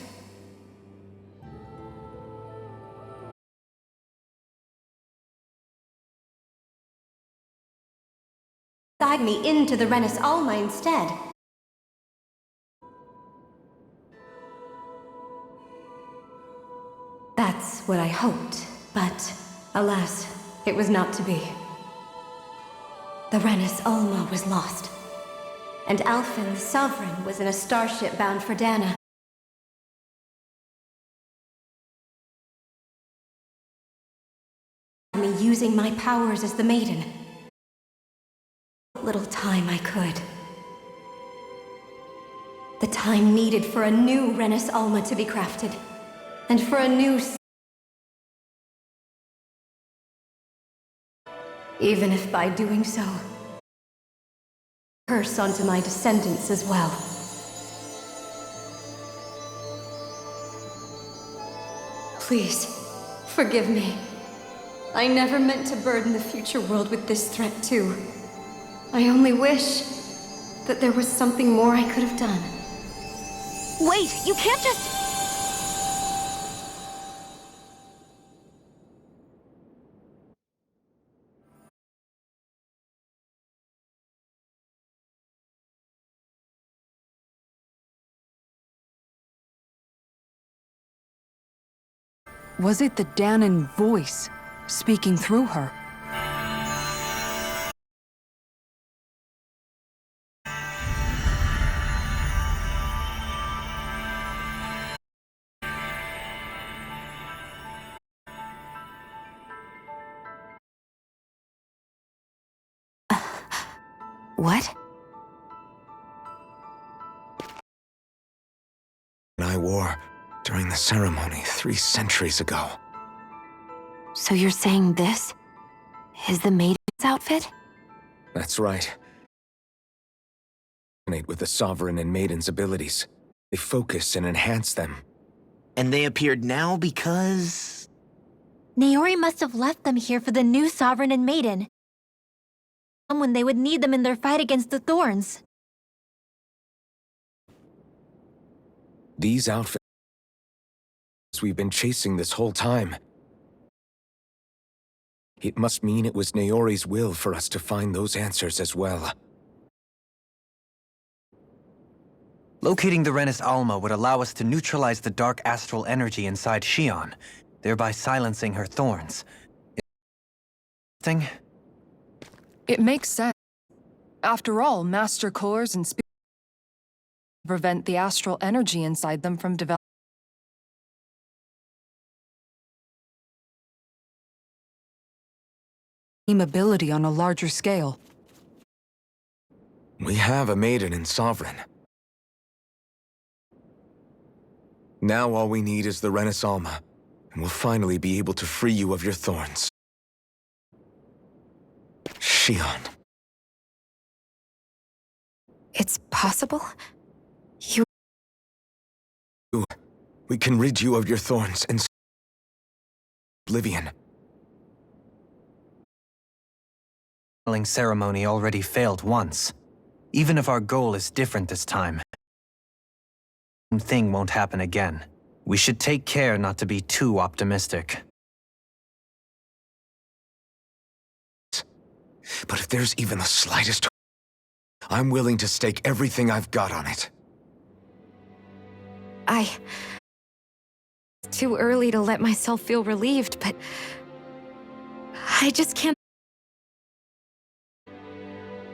Guide me into the Renis Alma instead. That's what I hoped, but alas, it was not to be. The Renis Alma was lost, and Alfin, the Sovereign, was in a starship bound for Dana. Me using my powers as the Maiden. Little time I could. The time needed for a new Renis Alma to be crafted. And for a new... Even if by doing so... curse onto my descendants as well. Please, forgive me. I never meant to burden the future world with this threat too. I only wish that there was something more I could have done. Wait, you can't just... Was it the Dahnan voice speaking through her? What? I wore during the ceremony 3 centuries ago. So you're saying this is the maiden's outfit? That's right. With the Sovereign and Maiden's abilities. They focus and enhance them. And they appeared now because... Naori must have left them here for the new Sovereign and Maiden. When they would need them in their fight against the Thorns. These outfits we've been chasing this whole time. It must mean it was Naori's will for us to find those answers as well. Locating the Renis Alma would allow us to neutralize the dark astral energy inside Xion, thereby silencing her thorns. Thing? It makes sense. After all, Master Cores and Spirits prevent the astral energy inside them from developing. Ability on a larger scale. We have a Maiden and Sovereign. Now all we need is the Renis Alma, and we'll finally be able to free you of your thorns. Xion. It's possible? We can rid you of your thorns and oblivion. The ceremony already failed once. Even if our goal is different this time, the same thing won't happen again. We should take care not to be too optimistic. But if there's even the slightest, I'm willing to stake everything I've got on it. It's too early to let myself feel relieved, but I just can't.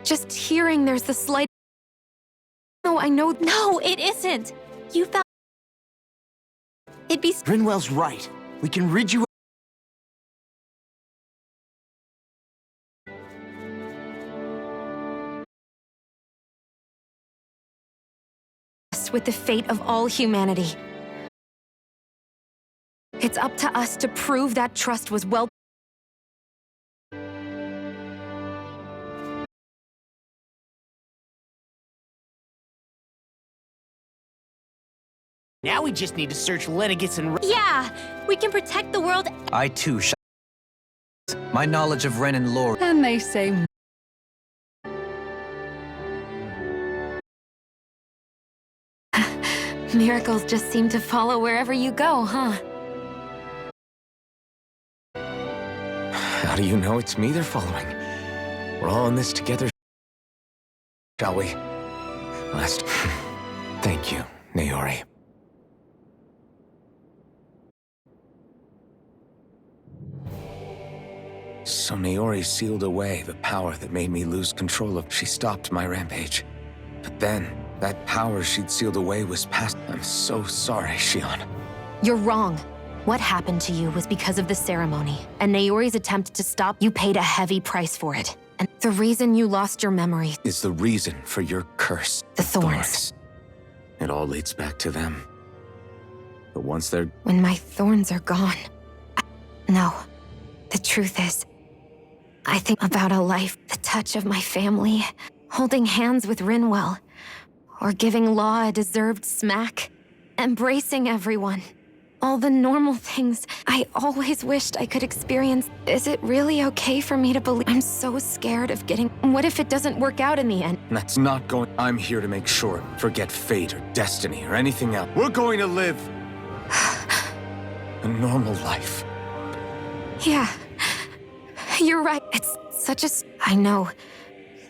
Just hearing there's the slight... No, I know... No, it isn't! You found... It'd be... Rinwell's right. We can rid you with the fate of all humanity. It's up to us to prove that trust was well... Now we just need to search Lenegis and... Yeah! We can protect the world... I too shall... My knowledge of Ren and lore... And they say... Miracles just seem to follow wherever you go, huh? How do you know it's me they're following? We're all in this together, shall we? Thank you, Naori. So Naori sealed away the power that made me lose control of... She stopped my rampage. But then, that power she'd sealed away was past... I'm so sorry, Xion. You're wrong. What happened to you was because of the ceremony, and Naori's attempt to stop you paid a heavy price for it. And the reason you lost your memory is the reason for your curse. The thorns. It all leads back to them. But once they're... When my thorns are gone... No. The truth is, I think about a life, the touch of my family, holding hands with Rinwell, or giving Law a deserved smack, embracing everyone. All the normal things I always wished I could experience. Is it really okay for me to believe? I'm so scared of getting... What if it doesn't work out in the end? That's not going... I'm here to make sure. Forget fate or destiny or anything else. We're going to live a normal life. Yeah. You're right. It's such a... I know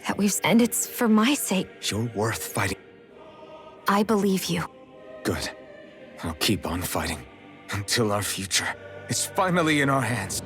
that we've... And it's for my sake. You're worth fighting. I believe you. Good. I'll keep on fighting. Until our future. It's finally in our hands.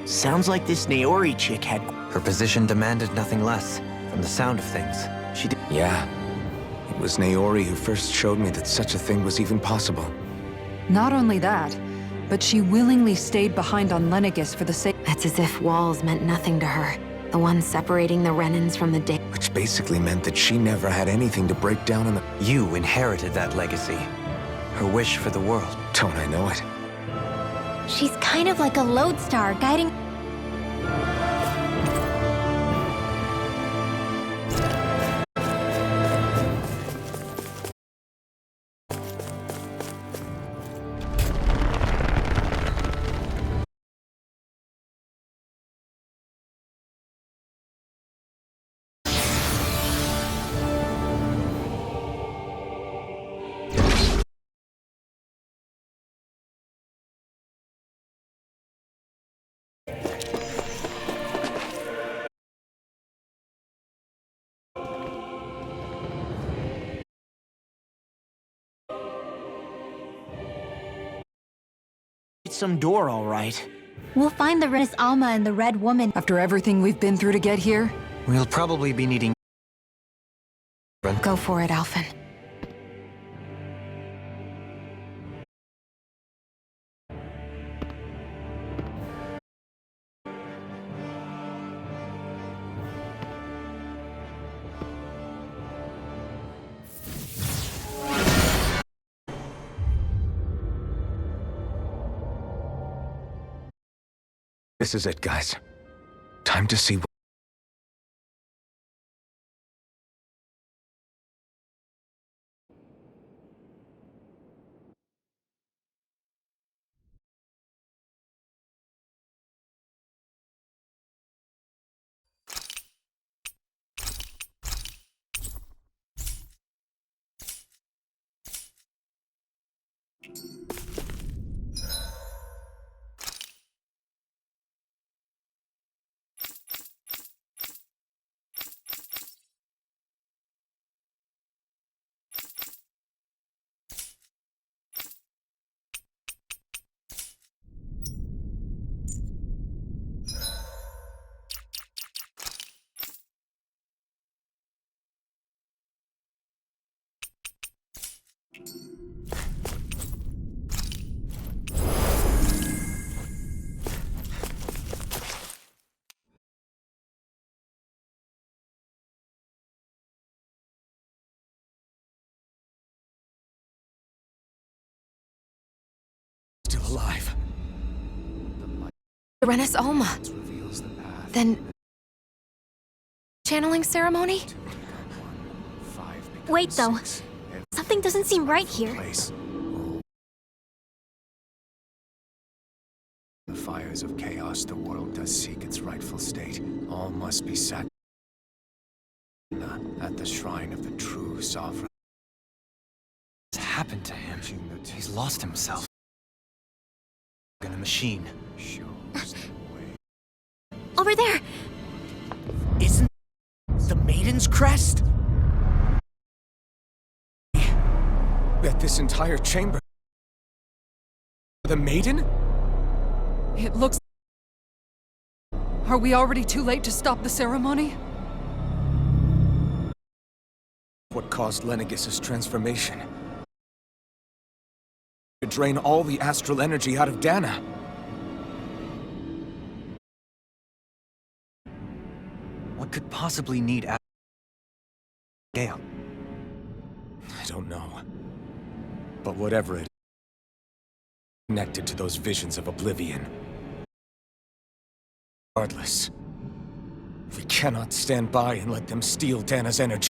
Sounds like this Naori chick had... Her position demanded nothing less, from the sound of things. She did. Yeah. It was Naori who first showed me that such a thing was even possible. Not only that, but she willingly stayed behind on Lenegis for the sake... It's as if walls meant nothing to her. The one separating the Renans from the day. Which basically meant that she never had anything to break down in the... You inherited that legacy. Her wish for the world. Don't I know it? She's kind of like a lodestar guiding... some door, all right. We'll find the Renis Alma and the Red Woman. After everything we've been through to get here, We'll probably be needing... Go for it, Alphen. This is it, guys. Time to see what... Still alive. The Renis Alma. Then... channeling ceremony? Wait, though. Something doesn't seem right here. The fires of chaos, the world does seek its rightful state. All must be sat at the shrine of the true sovereign. What's happened to him? He's lost himself. In a machine. Shows the way. Over there! Isn't the Maiden's crest? That this entire chamber... The Maiden? It looks... Are we already too late to stop the ceremony? What caused Lenegis' transformation? To drain all the astral energy out of Dana. What could possibly need Gale? I don't know. But whatever it is, connected to those visions of oblivion. Regardless, we cannot stand by and let them steal Dana's energy.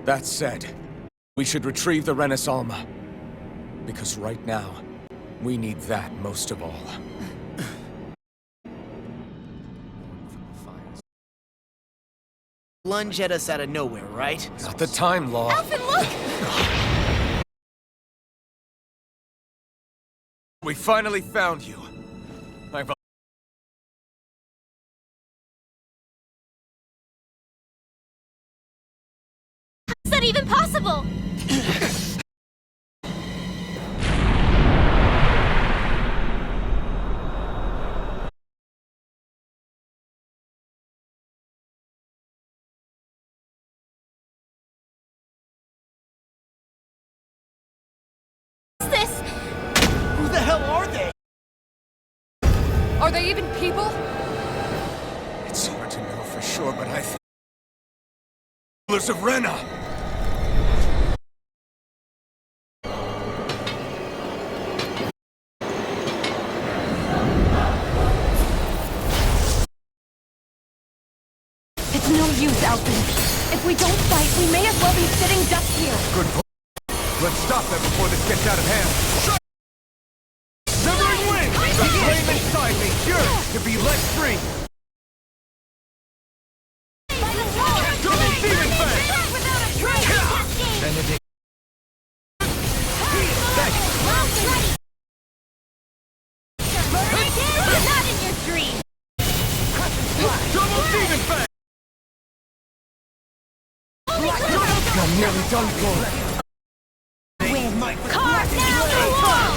That said, we should retrieve the Renaissance. Because right now, we need that most of all. Lunge at us out of nowhere, right? Not the time, Law. Alphen, look! We finally found you. I've... Is that even possible? Who the hell are they? Are they even people? It's hard to know for sure, but I think... Rulers of Rena! It's no use, Alphen. If we don't fight, we may as well be sitting ducks here. Good point. Let's stop them before this gets out of hand. Severing wing! The flame inside me yearns to be let free! Double demon fang! Benedict. Not in your dream! Double demon fang! I'm nearly done for. Carve down the wall!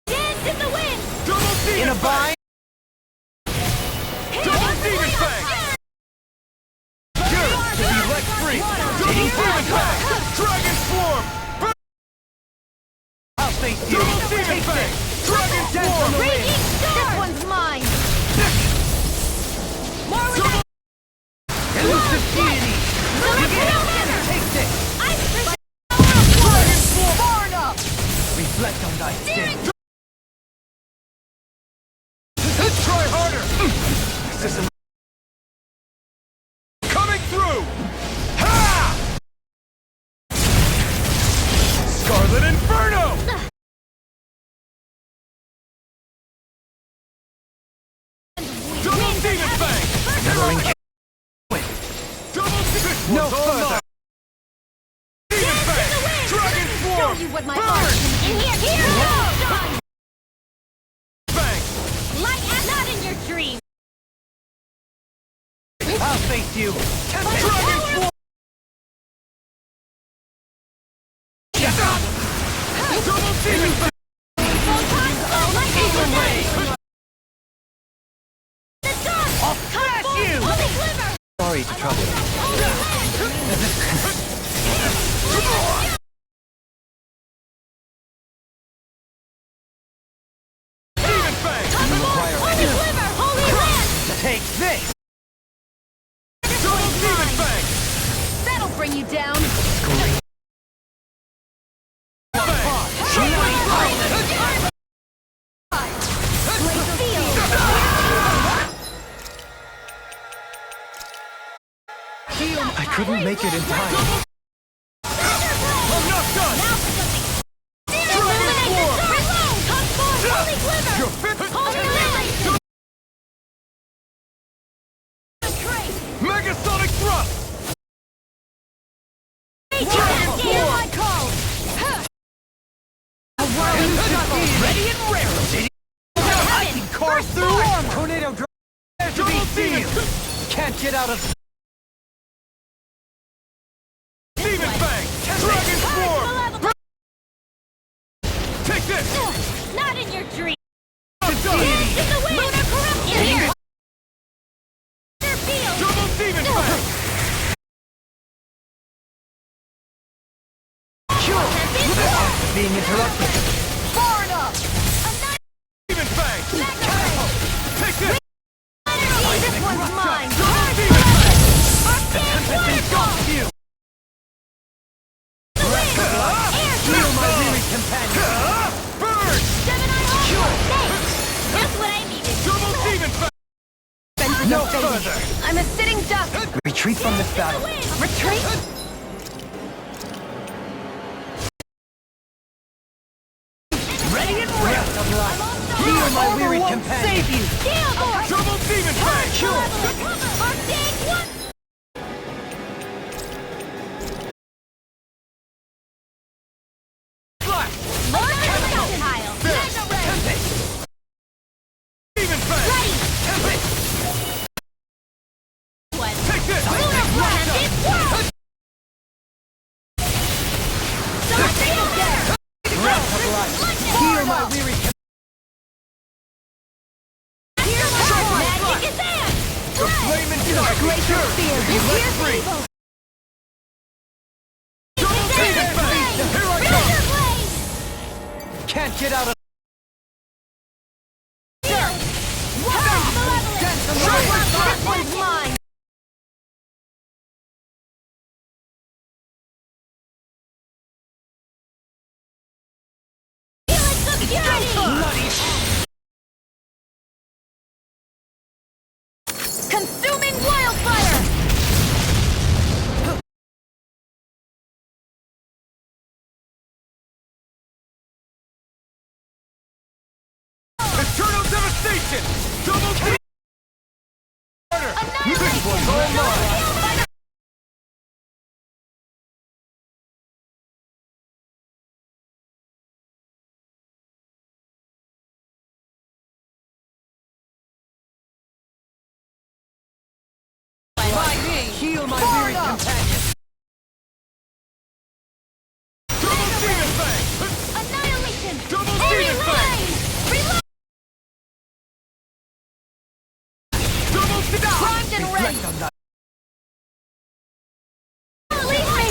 Dance in the wind! Double demon In a bind? Double demon fang! Yearns to be let free! Double demon fang! Dragon swarm! I'll face you. Double demon fang! Dragon swarm! Raging star! This one's mine! More with that! Elusive deity! Take this! Reflect on thy sin. Try harder! This isn't... Coming through! Ha! Scarlet Inferno! Double demon fang! Never engage. Double demon... No further! Demon fang! Dragon swarm! Show you what my Burn! heart can... In here! Here! Fang! Light and not in your dream! I'll face you. Dragon swarm! Double demon fang! I'll smash you! Sorry to trouble you. Demon fang! Take this! Double demon fang! That'll bring you down! I couldn't make it in time. I'm not done! You're fit! Megasonic thrust! Dragon swarm! get out of... Demon Fang! Dragon Swarm! Take this! Not in your dream! Deity! The way! Lunar corruption! Here! Double Demon Fang! Being interrupted. Far enough! Demon Fang! Take this! This one's mine! Double Demon Fang! You! Heal my weary companion! Burn! Gemini Hawk! Thanks! Just what I needed! Double Demon Fang! No further! I'm a sitting duck! Retreat from this battle. Retreat? Ready and ready! Heal my weary companion! Save you! Double Demon Fang! Demon Fang! Take this! Heal my weary companion! The flame and dark! Free! Double Demon Fang! Here I come! Can't get out of... This one's mine! Consuming wildfire! Eternal devastation! Double Demon This one's all mine! Heal my weary companion! Double Demon Fang! Annihilation! Double Demon Fang! Double Demon Primed and ready! Release me!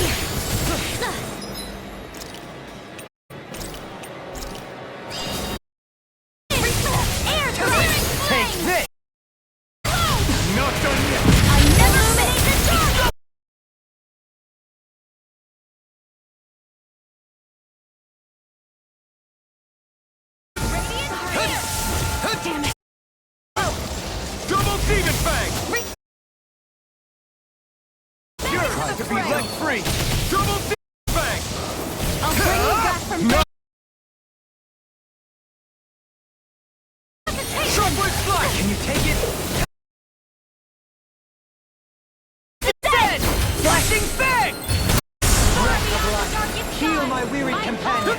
Air Take this! Not done yet! I never made the target! Damn it! Double Demon Fang! Try to be let free! Double Demon Fang! I'll bring you back from No! Sharpwood Flash! Can you take it? dead! Flashing Fang! Heal my weary companion!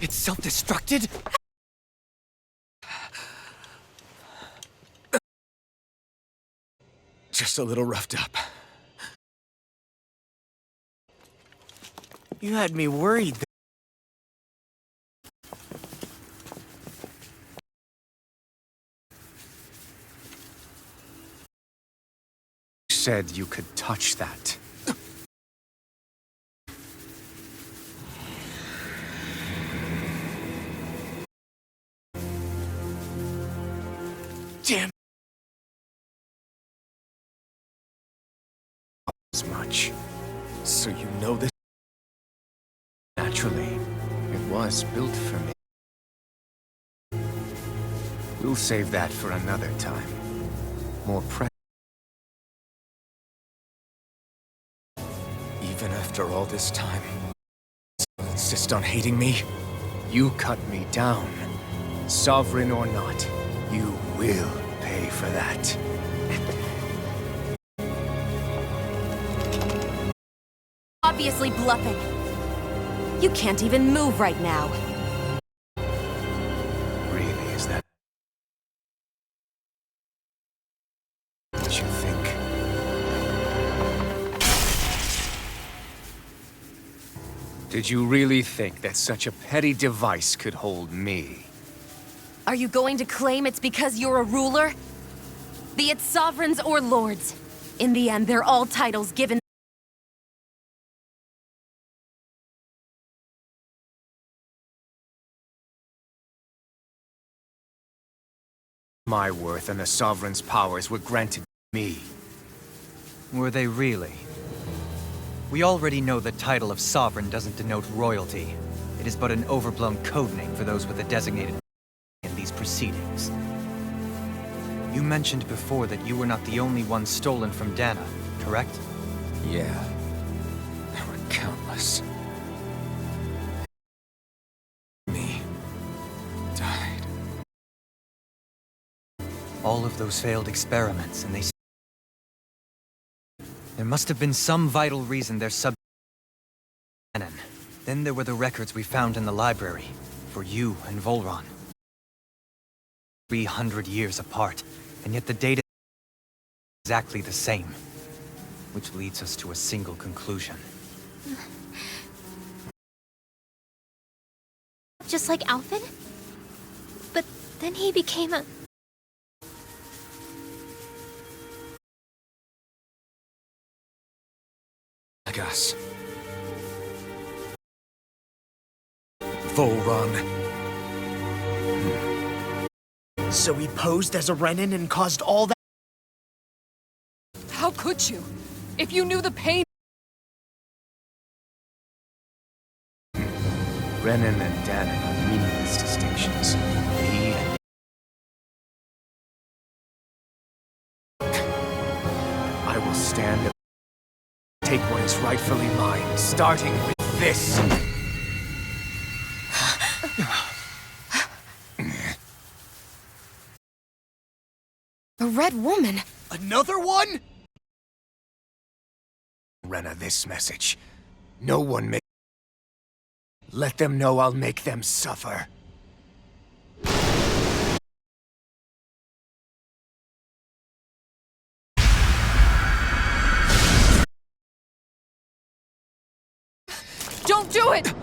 It's self-destructed? Just a little roughed up. You had me worried. You said you could touch that. Damn. As much. So you know this? Naturally, it was built for me. We'll save that for another time. More After all this time, you insist on hating me? You cut me down. Sovereign or not, you will pay for that. Obviously bluffing. You can't even move right now. Really, is that what you think? Did you really think that such a petty device could hold me? Are you going to claim it's because you're a ruler? Be it sovereigns or lords. In the end, they're all titles given. My worth and the Sovereign's powers were granted me. Were they really? We already know the title of Sovereign doesn't denote royalty. It is but an overblown codename for those with a designated in these proceedings. You mentioned before that you were not the only one stolen from Dana, correct? Yeah. There were countless. Me. Died. All of those failed experiments, and they... There must have been some vital reason they're sub-canon. Then there were the records we found in the library, for you and Volron. 300 years apart, and yet the data is exactly the same. Which leads us to a single conclusion. Just like Alphen? But then he became a... Like us. Volron. So he posed as a Renin and caused all that? How could you? If you knew the pain... Renin and Dana are meaningless distinctions. Me and... I will stand and take what is rightfully mine, starting with this. A red woman. Another one? Rena this message. No one may... Let them know I'll make them suffer. Don't do it!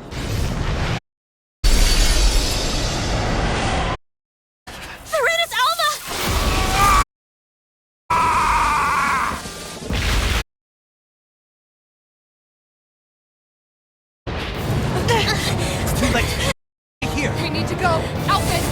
Serenus Alva! It's too late! Here! We need to go! Alphen!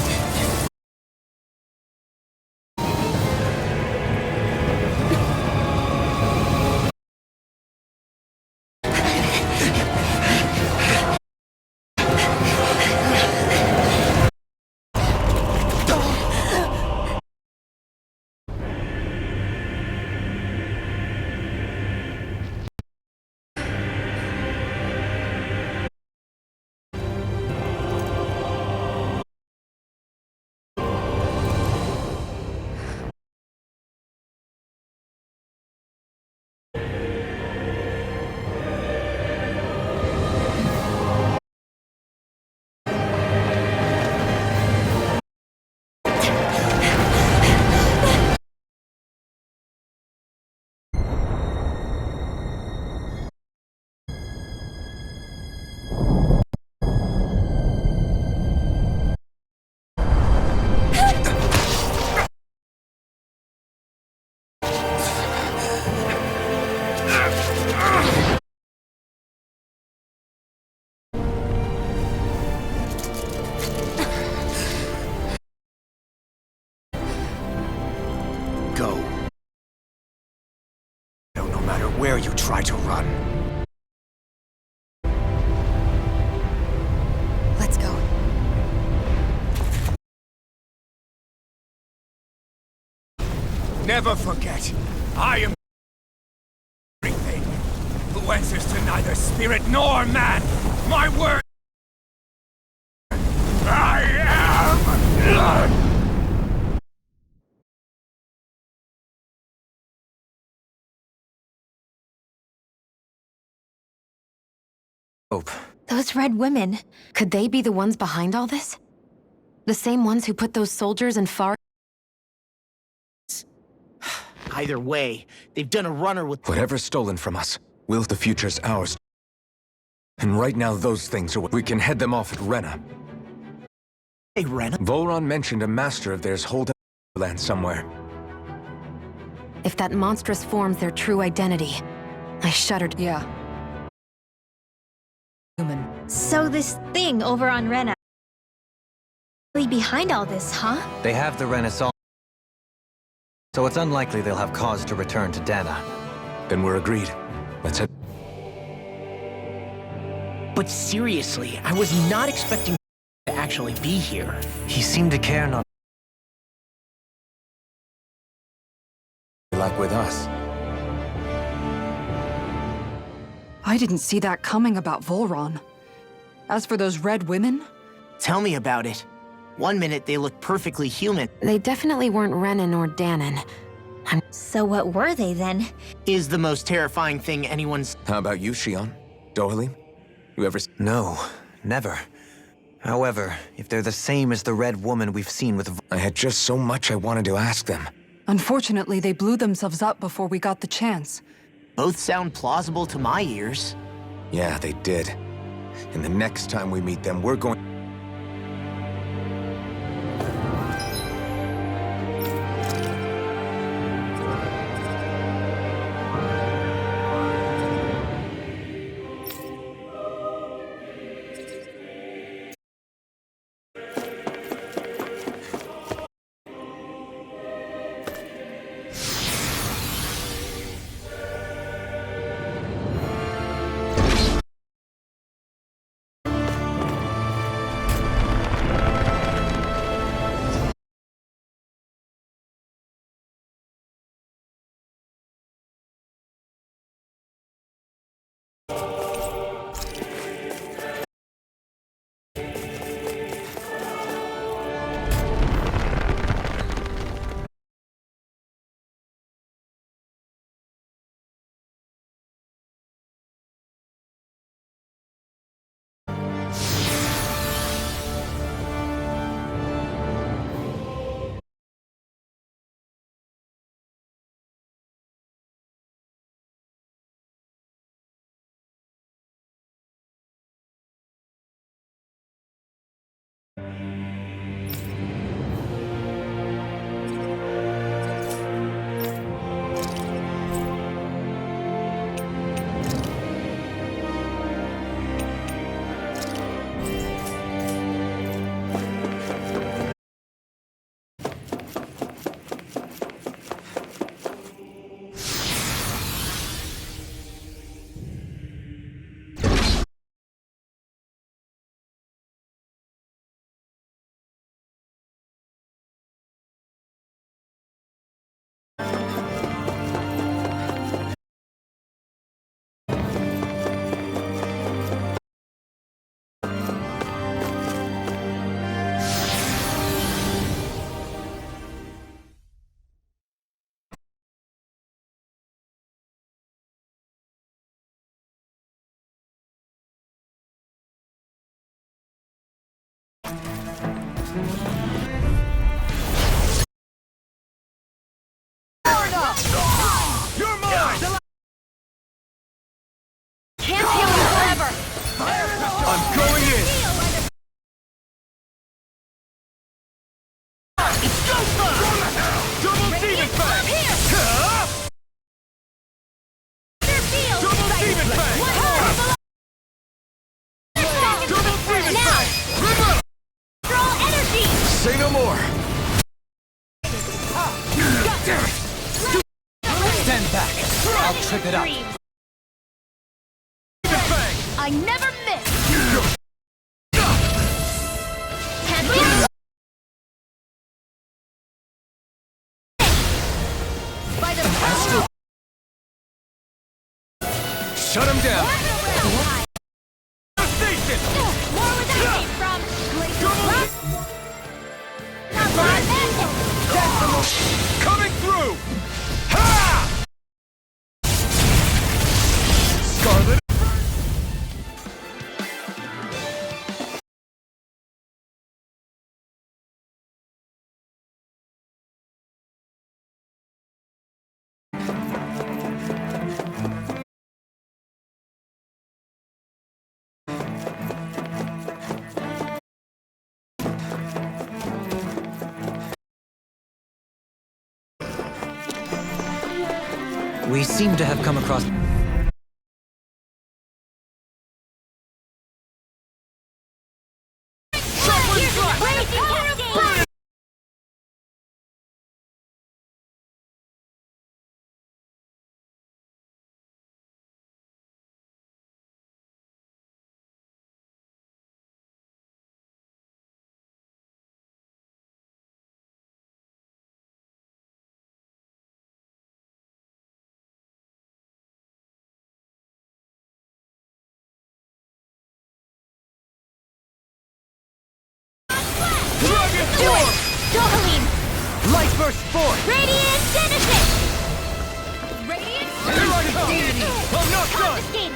Go. No matter where you try to run. Let's go. Never forget, I am everything. Who consequences to neither spirit nor man. My word. I am. Hope. Those red women. Could they be the ones behind all this? The same ones who put those soldiers in Far... Either way, they've done a runner with... Whatever's stolen from us, the future's ours. And right now those things are what we can head them off at Rena. Hey, Rena? Volron mentioned a master of theirs holding land somewhere. If that monstrous form's their true identity, I shuddered. Yeah. Human. So this thing over on Rena. Really behind all this, huh? They have the Renaissance, so it's unlikely they'll have cause to return to Dana. Then we're agreed. Let's head. But seriously, I was not expecting to actually be here. He seemed to care not... Like with us. I didn't see that coming about Volron. As for those red women, Tell me about it. One minute they look perfectly human. They definitely weren't Renan or Danon. So what were they then? Is the most terrifying thing anyone's... How about you, Shion? Dohalim? You ever... No, never. However, if they're the same as the red woman we've seen with... I had just so much I wanted to ask them. unfortunately they blew themselves up before we got the chance. Both sound plausible to my ears. Yeah, they did. And the next time we meet them, we're going... You're mine! Can't heal you forever! I'm going in! It's go time! Double demon fang! Double demon fang! Double demon fang! Say no more! Stand back! I'll trip it up! I never miss. Shut him down! More where that came from! Coming through! Ha! Scarlet! We seem to have come across... Do it! Dohalim! Light Burst 4! Radiant Genesis! Radiant Here I come! I'm not done! Confiscated!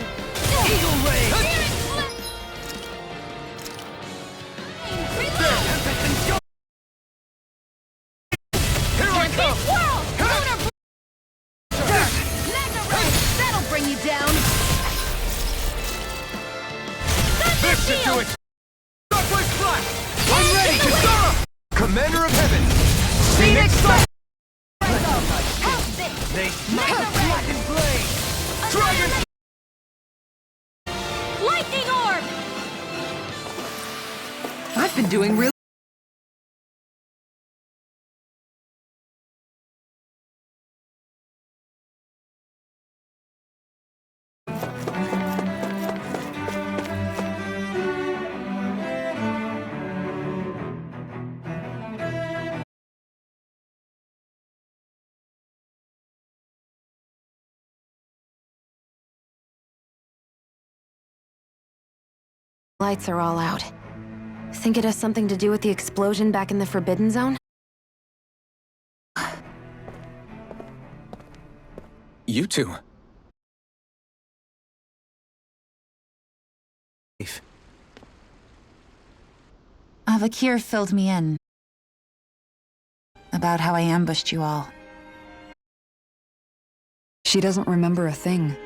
Eagle Ray! Here I come! World! That'll bring you down! This should do it! Southwest Flash! I'm ready to go! Commander of Heaven! Phoenix Flash! They smite the blackened blade! Dragon! Lightning Orb! I've been doing really... Lights are all out. Think it has something to do with the explosion back in the Forbidden Zone? You two. Avakir filled me in about how I ambushed you all. She doesn't remember a thing,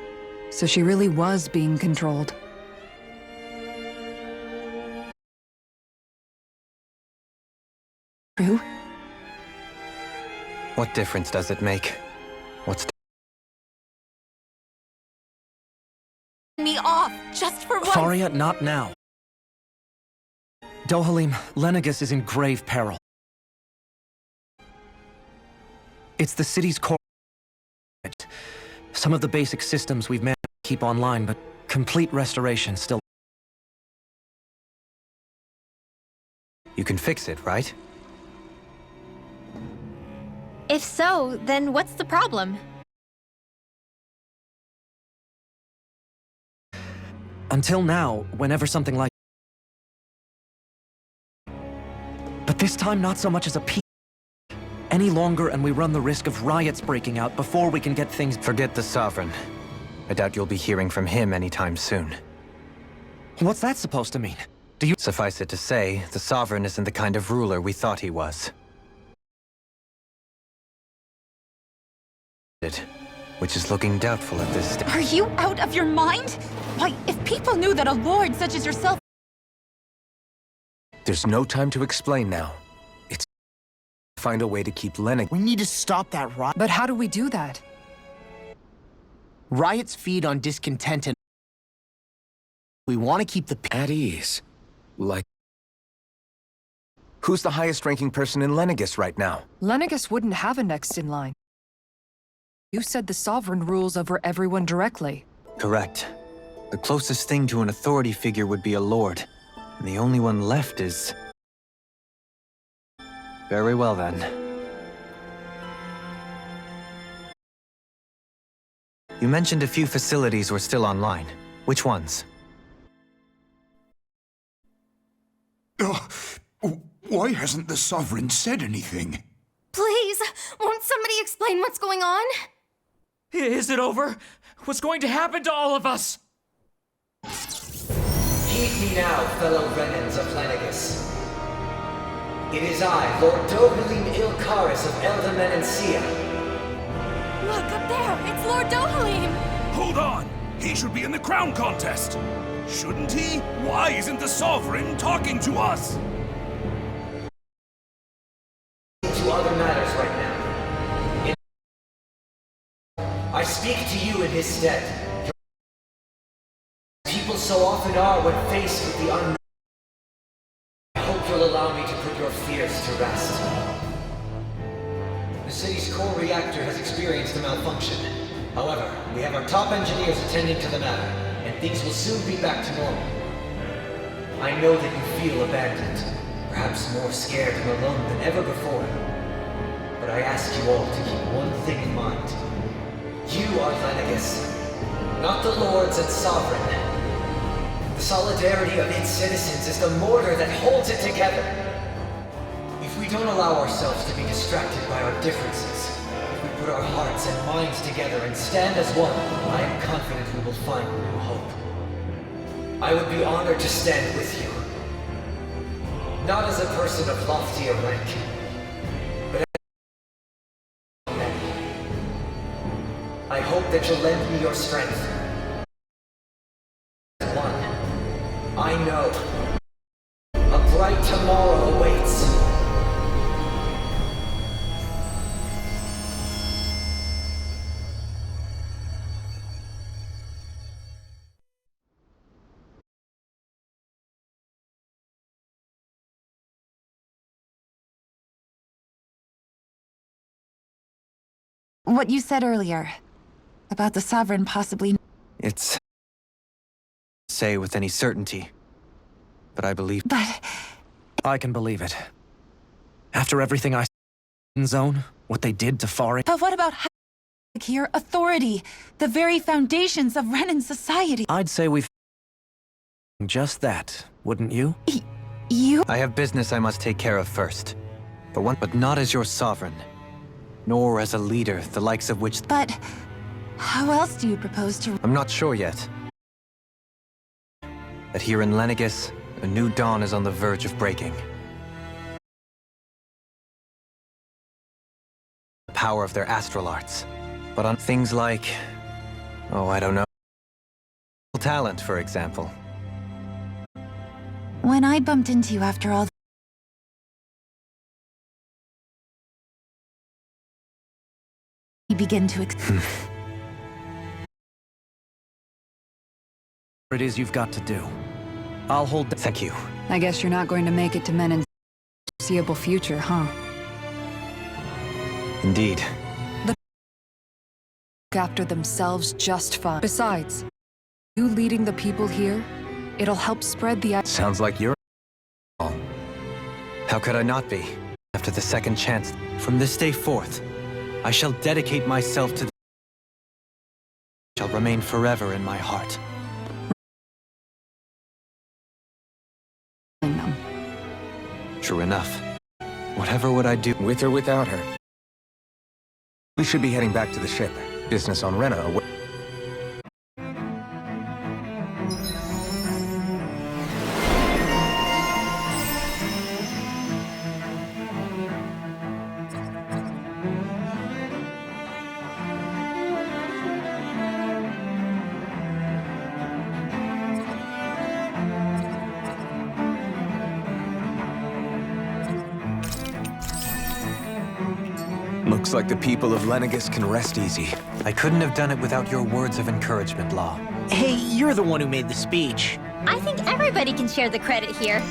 so she really was being controlled. True? What difference does it make? What's... Me off, just for once! Faria, not now. Dohalim, Lenegis is in grave peril. It's the city's core. Some of the basic systems we've managed to keep online, but complete restoration still... You can fix it, right? If so, then what's the problem? Until now, whenever something like... But this time, not so much as a peek. Any longer, and we run the risk of riots breaking out before we can get things... Forget the Sovereign. I doubt you'll be hearing from him anytime soon. What's that supposed to mean? Do you... Suffice it to say, the Sovereign isn't the kind of ruler we thought he was. Which is looking doubtful at this stage. Are you out of your mind? Why, if people knew that a lord such as yourself... There's no time to explain now. It's... find a way to keep Lenegis... We need to stop that riot. But how do we do that? Riots feed on discontent and... We want to keep the... at ease. Like... Who's the highest-ranking person in Lenegis right now? Lenegis wouldn't have a next in line. You said the Sovereign rules over everyone directly. Correct. The closest thing to an authority figure would be a lord. And the only one left is... Very well then. You mentioned a few facilities were still online. Which ones? Why hasn't the Sovereign said anything? Please, won't somebody explain what's going on? Is it over? What's going to happen to all of us? Heed me now, fellow Renans of Lenegus. It is I, Lord Dohalim Ilkaris of Eldamen and Sia. Look, up there! It's Lord Dohalim! Hold on! He should be in the crown contest! Shouldn't he? Why isn't the Sovereign talking to us? To other matters right now. I speak to you in his stead. People so often are when faced with the unknown. I hope you'll allow me to put your fears to rest. The city's core reactor has experienced a malfunction. However, we have our top engineers attending to the matter, and things will soon be back to normal. I know that you feel abandoned, perhaps more scared and alone than ever before. But I ask you all to keep one thing in mind. You are Lenegus, not the Lords and Sovereign. The solidarity of its citizens is the mortar that holds it together. If we don't allow ourselves to be distracted by our differences, if we put our hearts and minds together and stand as one, I am confident we will find new hope. I would be honored to stand with you. Not as a person of loftier rank, but as many. I hope that you'll lend me your strength. One, I know a bright tomorrow awaits. What you said earlier, about the Sovereign possibly... It's... say with any certainty, but I believe... But... I can believe it. After everything I in Zone, what they did to Fari... But what about here? Authority, the very foundations of Renan society. I'd say we've... just that, wouldn't you? You? I have business I must take care of first. But not as your sovereign. Nor as a leader, the likes of which... But... how else do you propose to... I'm not sure yet. But here in Lenegus, a new dawn is on the verge of breaking. The power of their astral arts. But on things like... oh, I don't know. Talent, for example. When I bumped into you after all... you begin to... It is you've got to do. I'll hold... Thank you. I guess you're not going to make it to Menen's foreseeable future, huh? Indeed. Look after themselves just fine. Besides, you leading the people here, it'll help spread the... Sounds like you're... How could I not be? After the second chance, from this day forth, I shall dedicate myself to the... shall remain forever in my heart. True enough. Whatever would I do? With or without her? We should be heading back to the ship. Business on Rena away. Looks like the people of Lenegus can rest easy. I couldn't have done it without your words of encouragement, Law. Hey, you're the one who made the speech. I think everybody can share the credit here.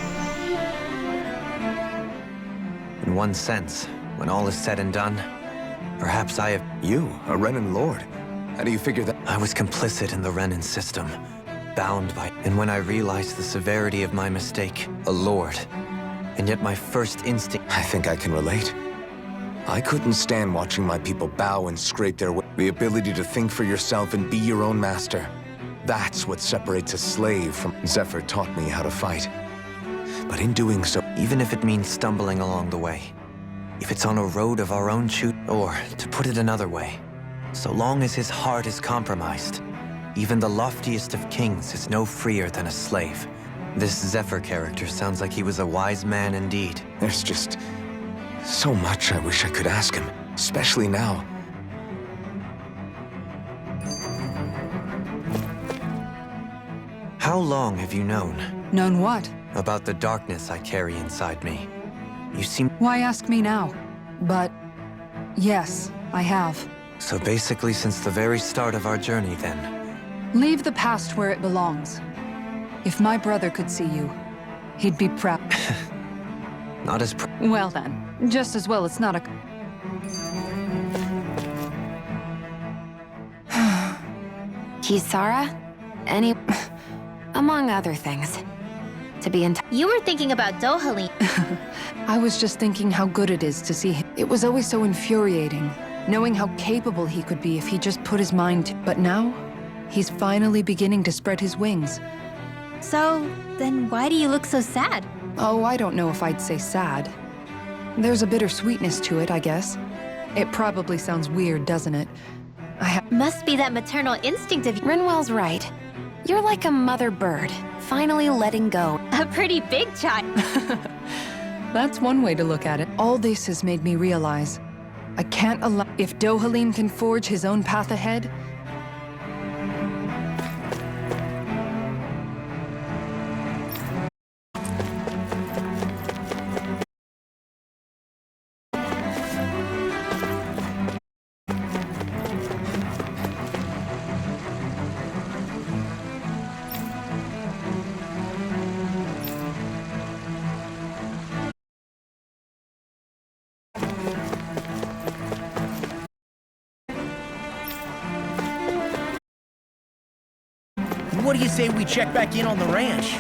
In one sense, when all is said and done, perhaps I have... You, a Renan Lord? How do you figure that? I was complicit in the Renan system, bound by... And when I realized the severity of my mistake, a Lord. And yet my first instinct... I think I can relate. I couldn't stand watching my people bow and scrape their way. The ability to think for yourself and be your own master. That's what separates a slave from... Zephyr taught me how to fight. But in doing so... Even if it means stumbling along the way. If it's on a road of our own choosing. Or, to put it another way, so long as his heart is compromised, even the loftiest of kings is no freer than a slave. This Zephyr character sounds like he was a wise man indeed. There's just so much I wish I could ask him, especially now. How long have you known? Known what? About the darkness I carry inside me. You seem... Why ask me now? But yes, I have. So basically since the very start of our journey, then. Leave the past where it belongs. If my brother could see you, he'd be proud. Not as Well then, just as well it's not a... Kisara? Among other things. To be in... You were thinking about Dohalim. I was just thinking how good it is to see him. It was always so infuriating, knowing how capable he could be if he just put his mind to... But now, he's finally beginning to spread his wings. So, then why do you look so sad? Oh, I don't know if I'd say sad. There's a bittersweetness to it, I guess. It probably sounds weird, doesn't it? Must be that maternal instinct of... Rinwell's right. You're like a mother bird, finally letting go. A pretty big child. That's one way to look at it. All this has made me realize I can't allow... If Dohalim can forge his own path ahead... What do you say we check back in on the ranch?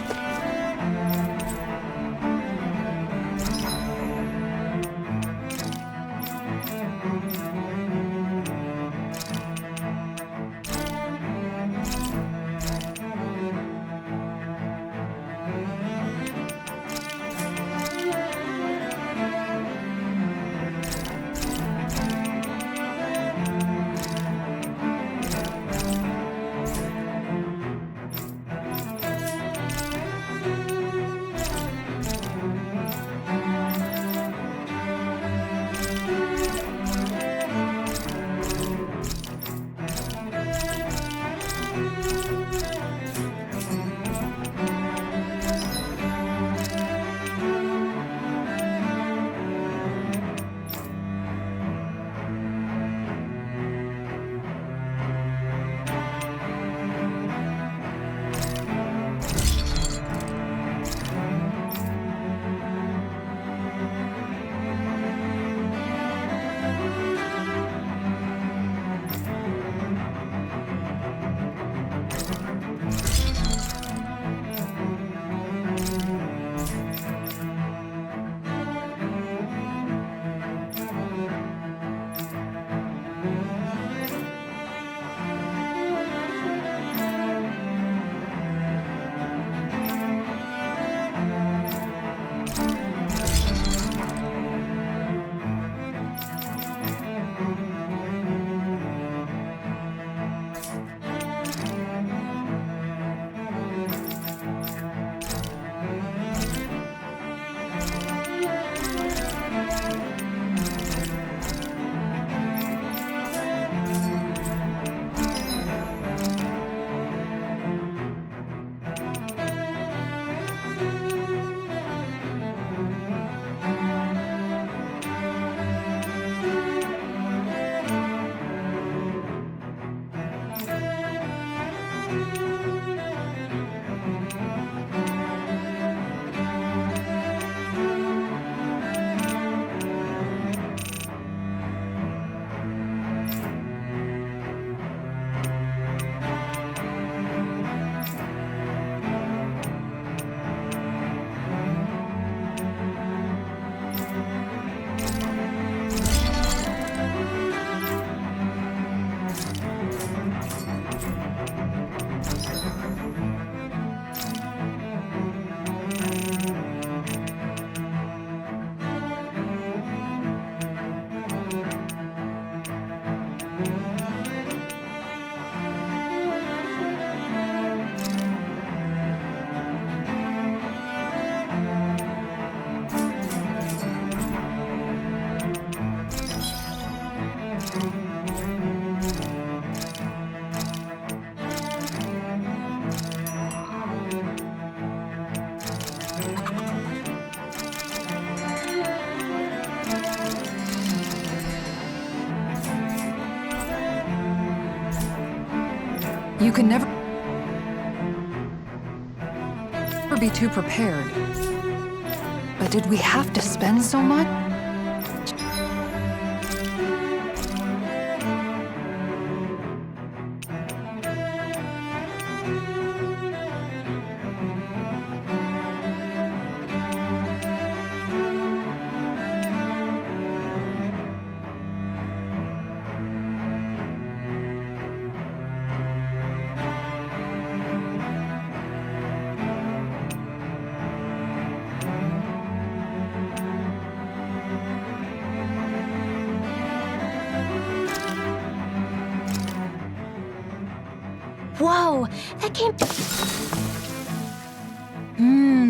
You can never be too prepared. But did we have to spend so much? Whoa, that came...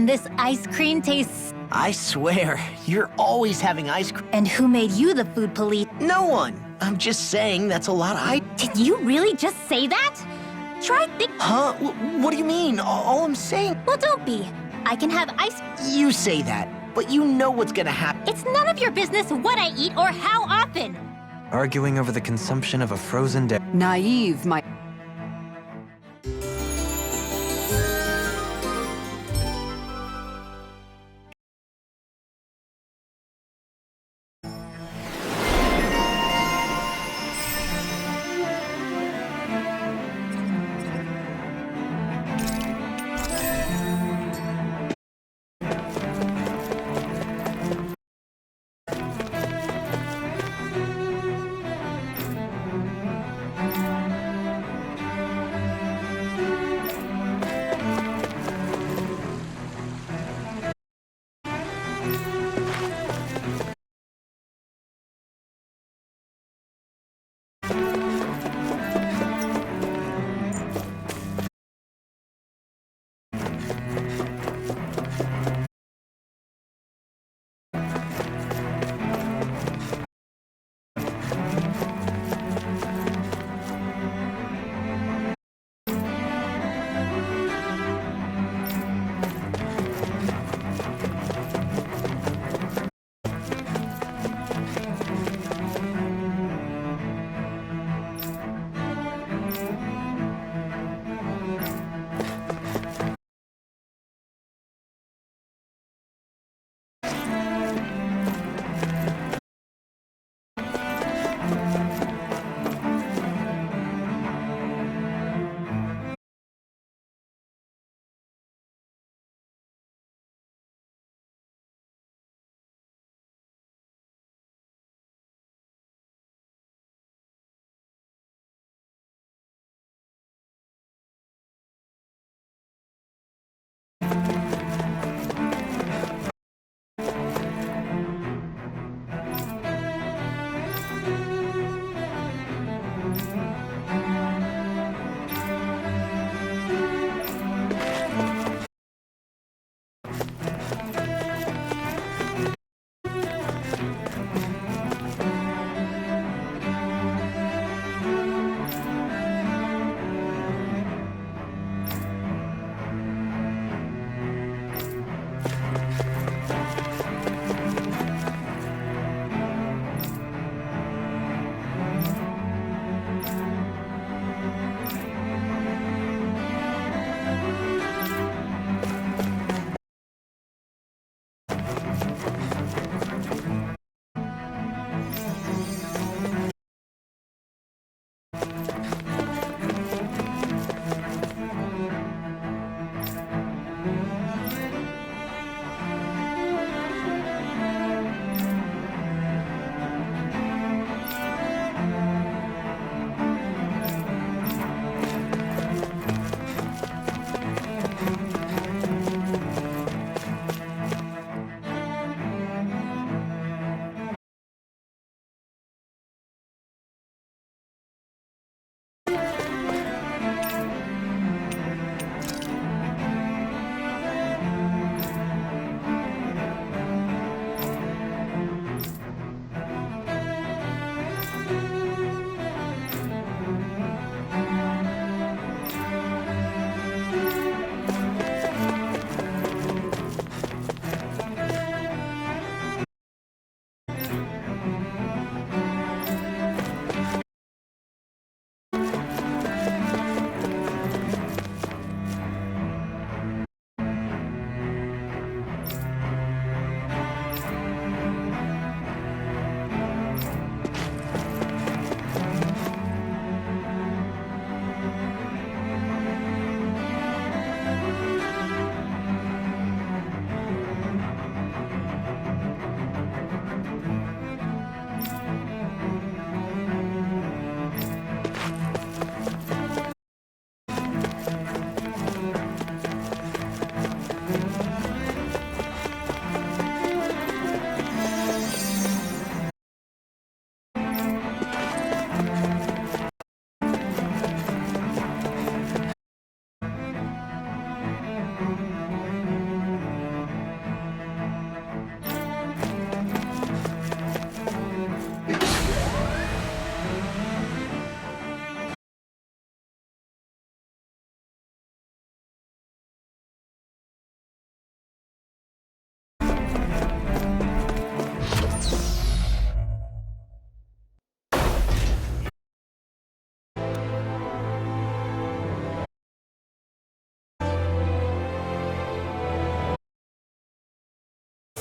This ice cream tastes... I swear, you're always having ice cream. And who made you the food police? No one. I'm just saying that's a lot of ice. Did you really just say that? Try think... Huh? What do you mean? All I'm saying... Well, don't be. I can have ice... You say that, but you know what's gonna happen. It's none of your business what I eat or how often. Arguing over the consumption of a frozen dairy. Naive, my...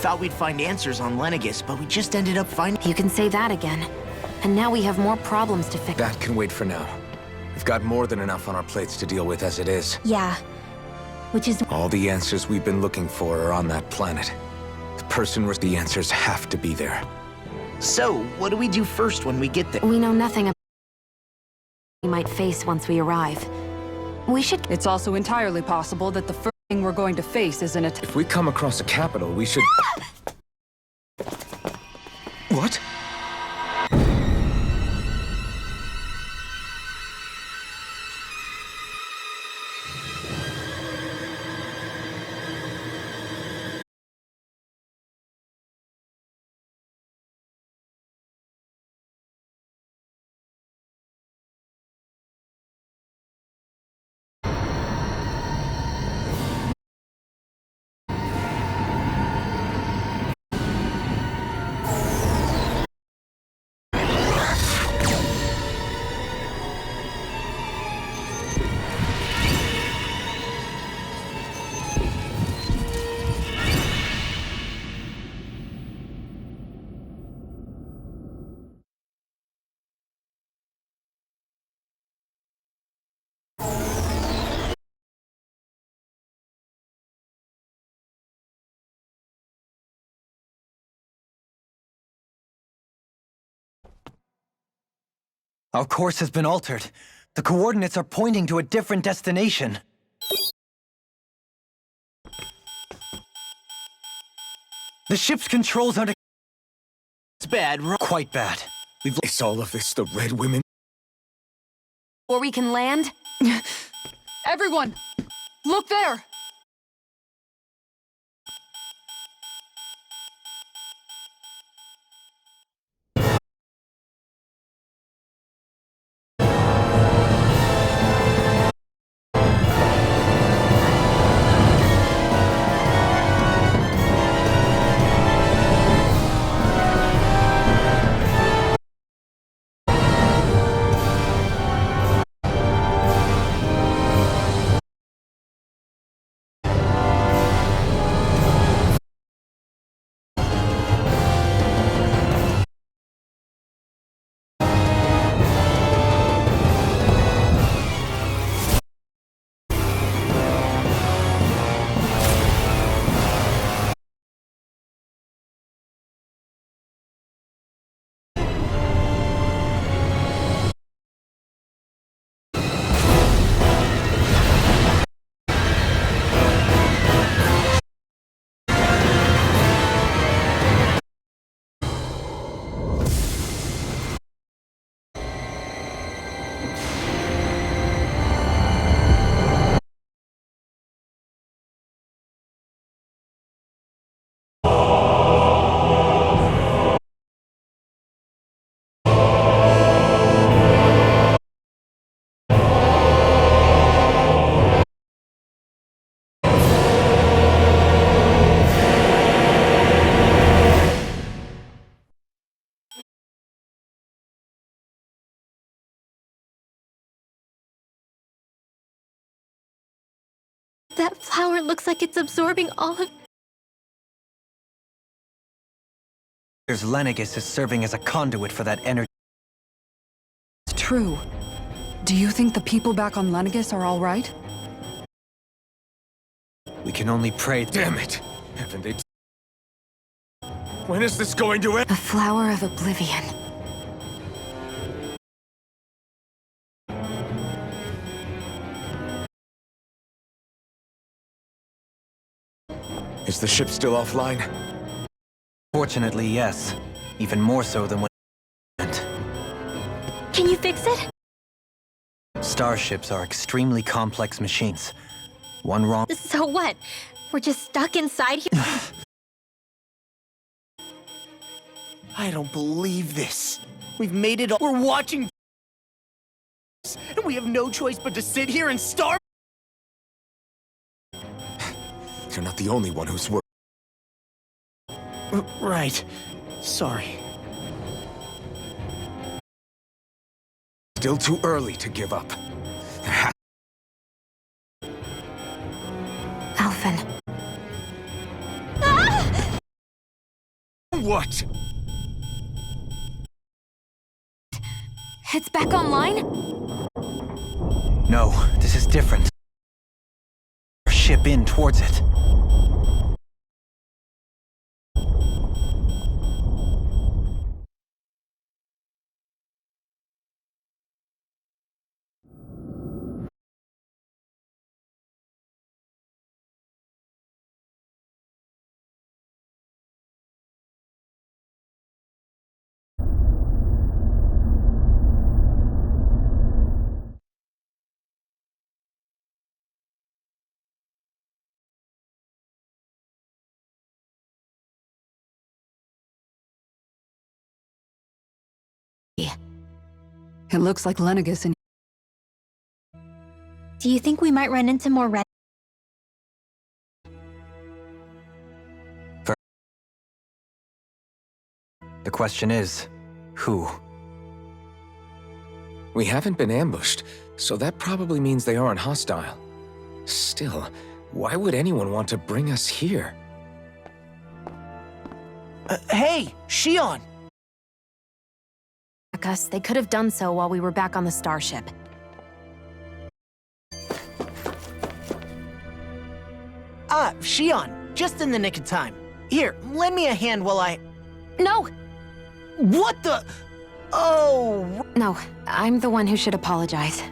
thought we'd find answers on Lenegis, but we just ended up finding... You can say that again. And now we have more problems to fix. That can wait for now. We've got more than enough on our plates to deal with as it is. Yeah. Which is... All the answers we've been looking for are on that planet. The person with the answers have to be there. So, what do we do first when we get there? We know nothing about what we might face once we arrive. We should... It's also entirely possible that the first thing we're going to face is an attack. If we come across a capital, we should... What? Our course has been altered. The coordinates are pointing to a different destination. The ship's controls are... It's bad, right? Quite bad. Is all of this the Red Women? Or we can land? Everyone! Look there! That flower looks like it's absorbing all of... Lenegis is serving as a conduit for that energy. It's true. Do you think the people back on Lenegis are all right? We can only pray... Damn it! Haven't they... When is this going to end? The Flower of Oblivion. Is the ship still offline? Fortunately, yes. Even more so than when... Can you fix it? Starships are extremely complex machines. One wrong... So what? We're just stuck inside here? I don't believe this. We've made it all. We're watching... And we have no choice but to sit here and starve... You're not the only one who's worried. Right. Sorry. Still too early to give up. Alphen. What? It's back online? No, this is different. Ship in towards it. It looks like Lenegis and... Do you think we might run into more red? The question is, who? We haven't been ambushed, so that probably means they aren't hostile. Still, why would anyone want to bring us here? Hey, Shion! Us, they could have done so while we were back on the starship. Shion, just in the nick of time. Here, lend me a hand while I... No! What the... Oh... No, I'm the one who should apologize.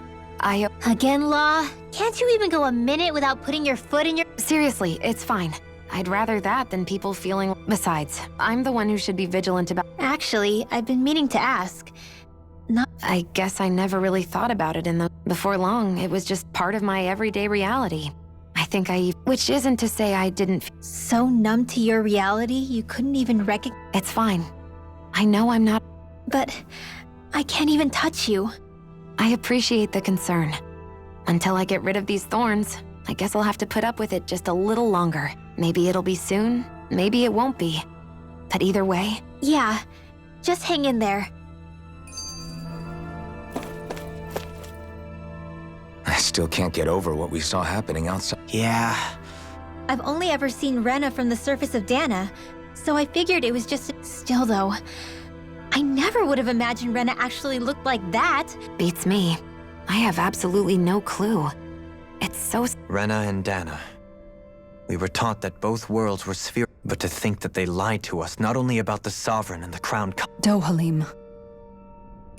Again, Law? Can't you even go a minute without putting your foot in your... Seriously, it's fine. I'd rather that than people feeling... Besides, I'm the one who should be vigilant about... Actually, I've been meaning to ask. I guess I never really thought about it before long. It was just part of my everyday reality. I think which isn't to say I didn't... So numb to your reality, you couldn't even recognize... It's fine. I know I'm not... But I can't even touch you. I appreciate the concern. Until I get rid of these thorns, I guess I'll have to put up with it just a little longer. Maybe it'll be soon, maybe it won't be. But either way... Yeah, just hang in there. I still can't get over what we saw happening outside. Yeah. I've only ever seen Rena from the surface of Dana, so I figured it was just... Still though, I never would have imagined Rena actually looked like that. Beats me. I have absolutely no clue. It's so... Rena and Dana. We were taught that both worlds were sphere, but to think that they lied to us not only about the Sovereign and the Crown... Dohalim.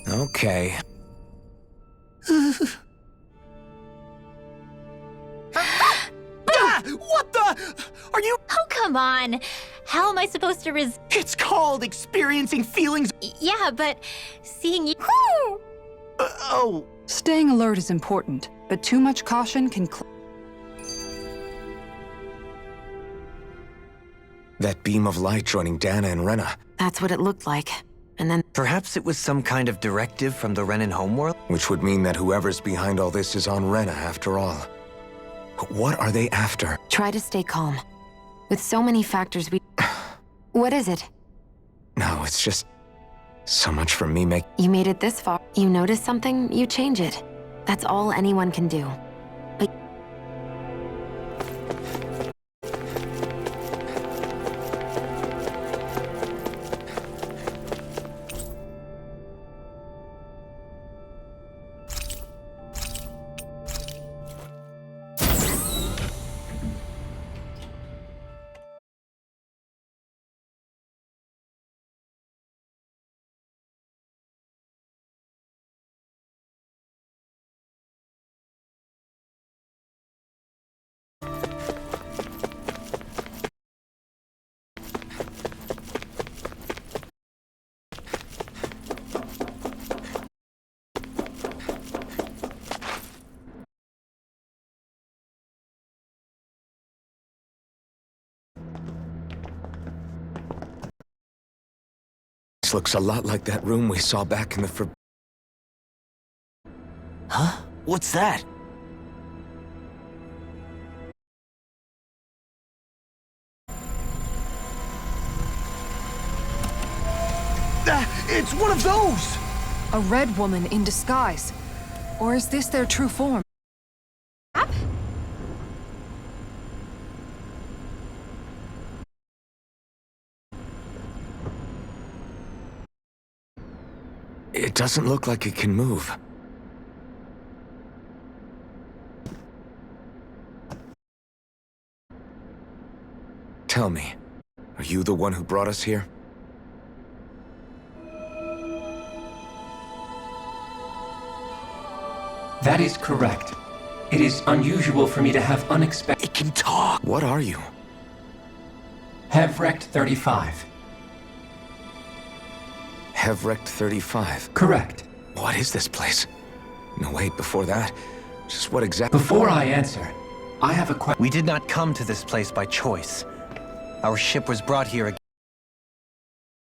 Okay. What the... Are you... Oh, come on. How am I supposed to It's called experiencing feelings... Yeah, but seeing you... Oh... Staying alert is important, but too much caution can... That beam of light joining Dana and Rena. That's what it looked like. And then... Perhaps it was some kind of directive from the Renan homeworld? Which would mean that whoever's behind all this is on Rena after all. But what are they after? Try to stay calm. With so many factors we... What is it? No, it's just... so much for me You made it this far. You notice something, you change it. That's all anyone can do. But... This looks a lot like that room we saw back in the Huh? What's that? It's one of those! A red woman in disguise. Or is this their true form? It doesn't look like it can move. Tell me, are you the one who brought us here? That is correct. It is unusual for me to have unexpected— It can talk! What are you? Hevrecht 35. Hevrecht 35? Correct. What is this place? No, wait, before that, just what exactly— Before I answer, I have a question. We did not come to this place by choice. Our ship was brought here again.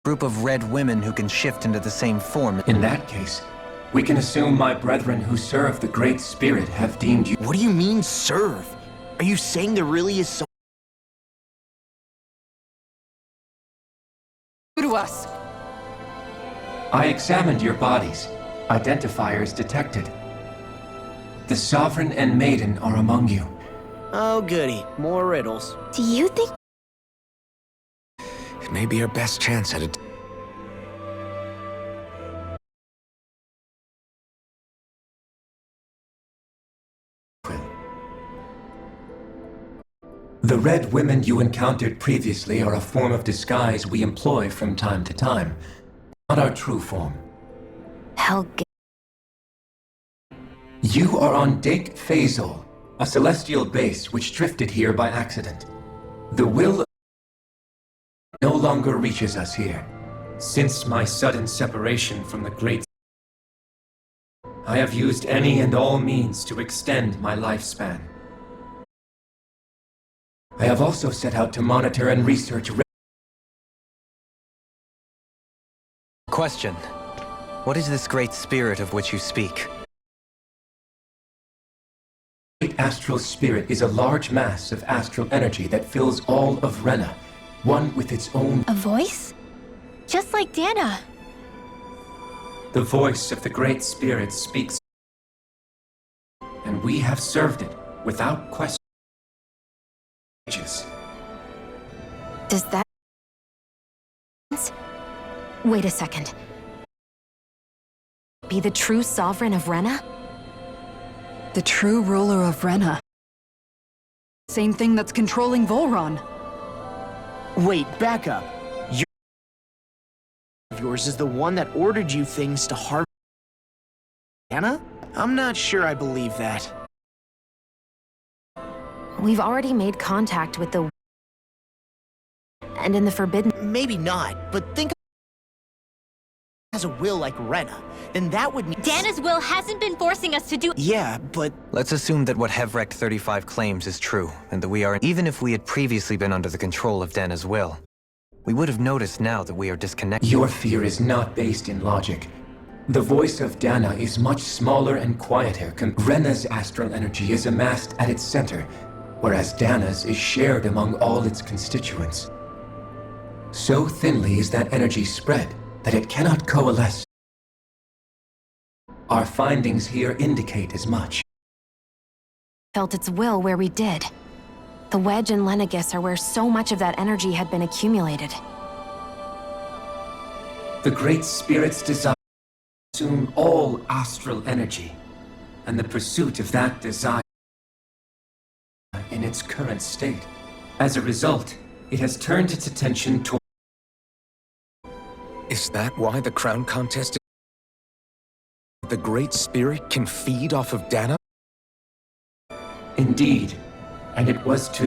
A group of red women who can shift into the same form. In that case, we can assume my brethren who serve the Great Spirit have deemed you— What do you mean, serve? Are you saying there really is so— To us. I examined your bodies. Identifiers detected. The Sovereign and Maiden are among you. Oh goody, more riddles. Do you think It may be our best chance at it. The red women you encountered previously are a form of disguise we employ from time to time. Not our true form. Helge. You are on Dake Phasol, a celestial base which drifted here by accident. The will no longer reaches us here. Since my sudden separation from the Great, I have used any and all means to extend my lifespan. I have also set out to monitor and research. Question. What is this great spirit of which you speak? Great astral spirit is a large mass of astral energy that fills all of Rena, one with its own— a voice? Just like Dana. The voice of the Great Spirit speaks, and we have served it without question. Does that— Wait a second. Be the true sovereign of Rena? The true ruler of Rena. Same thing that's controlling Volron. Wait, back up. Yours is the one that ordered you things to harvest Anna? I'm not sure I believe that. We've already made contact with the— and in the Forbidden— Maybe not, but think has a will like Rena, then that would mean— Dana's will hasn't been forcing us to do— Yeah, but— Let's assume that what Hevrecht 35 claims is true, and that we are— Even if we had previously been under the control of Dana's will, we would have noticed now that we are disconnected. Your fear is not based in logic. The voice of Dana is much smaller and quieter. Rena's astral energy is amassed at its center, whereas Dana's is shared among all its constituents. So thinly is that energy spread that it cannot coalesce. Our findings here indicate as much. Felt its will where we did. The Wedge and Lenegis are where so much of that energy had been accumulated. The Great Spirit's desire to consume all astral energy, and the pursuit of that desire in its current state. As a result, it has turned its attention toward— Is that why the crown contest— The Great Spirit can feed off of Dana? Indeed, and it was to—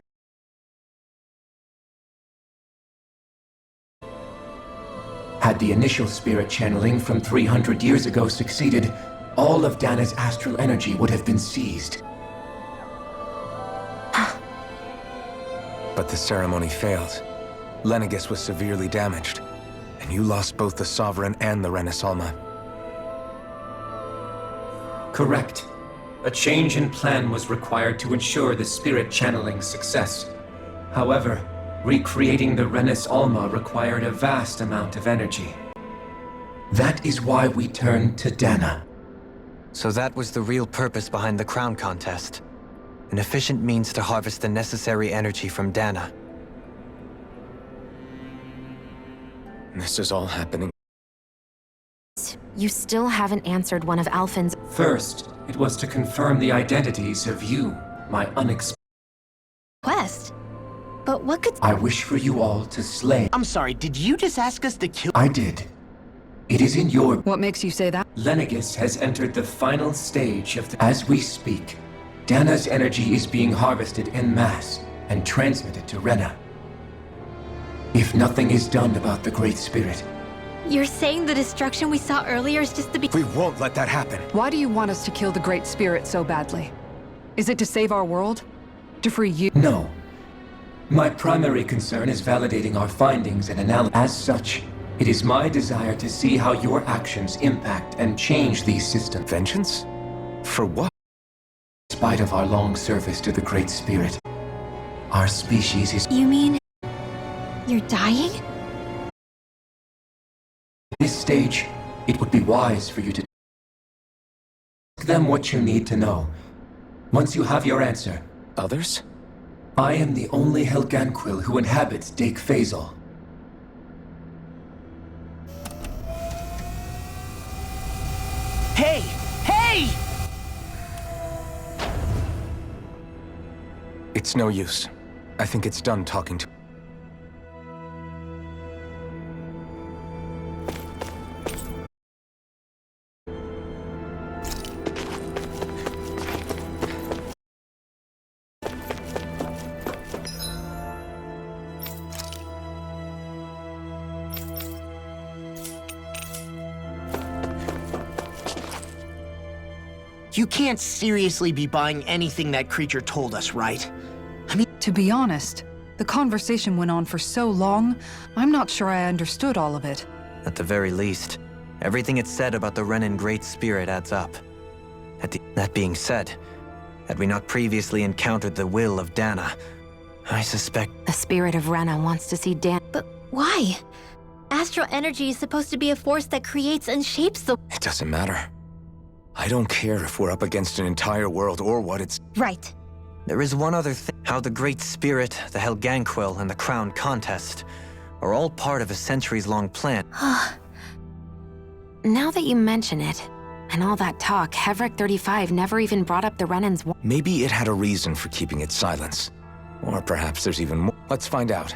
Had the initial spirit channeling from 300 years ago succeeded, all of Dana's astral energy would have been seized. But the ceremony failed. Lenegis was severely damaged, and you lost both the Sovereign and the Renasalma. Correct. A change in plan was required to ensure the spirit channeling's success. However, recreating the Renis Alma required a vast amount of energy. That is why we turned to Dana. So that was the real purpose behind the crown contest. An efficient means to harvest the necessary energy from Dana. This is all happening. You still haven't answered one of Alphen's— First, it was to confirm the identities of you, my unexpected. Quest? But what could— I wish for you all to slay. I'm sorry, did you just ask us to kill— I did. It is in your— What makes you say that? Lenegis has entered the final stage of the— As we speak, Dana's energy is being harvested en masse and transmitted to Rena. If nothing is done about the Great Spirit, You're saying the destruction we saw earlier is just the We won't let that happen. Why do you want us to kill the Great Spirit so badly? Is it to save our world? To free you? No. My primary concern is validating our findings and analysis. As such, it is my desire to see how your actions impact and change these systems. Vengeance? For what? In spite of our long service to the Great Spirit, our species is— You mean you're dying? At this stage, it would be wise for you to ask them what you need to know. Once you have your answer— Others? I am the only Helganquil who inhabits Dake Phasal. Hey! Hey! It's no use. I think it's done talking to— You can't seriously be buying anything that creature told us, right? I mean— To be honest, the conversation went on for so long, I'm not sure I understood all of it. At the very least, everything it said about the Renan Great Spirit adds up. That being said, had we not previously encountered the will of Dana, I suspect— The spirit of Rena wants to see Dan— But why? Astral energy is supposed to be a force that creates and shapes the— It doesn't matter. I don't care if we're up against an entire world or what it's— Right. There is one other thing. How the Great Spirit, the Helganquil, and the Crown Contest are all part of a centuries-long plan. Now that you mention it, and all that talk, Hevric 35 never even brought up the Renan's— Maybe it had a reason for keeping its silence. Or perhaps there's even more. Let's find out.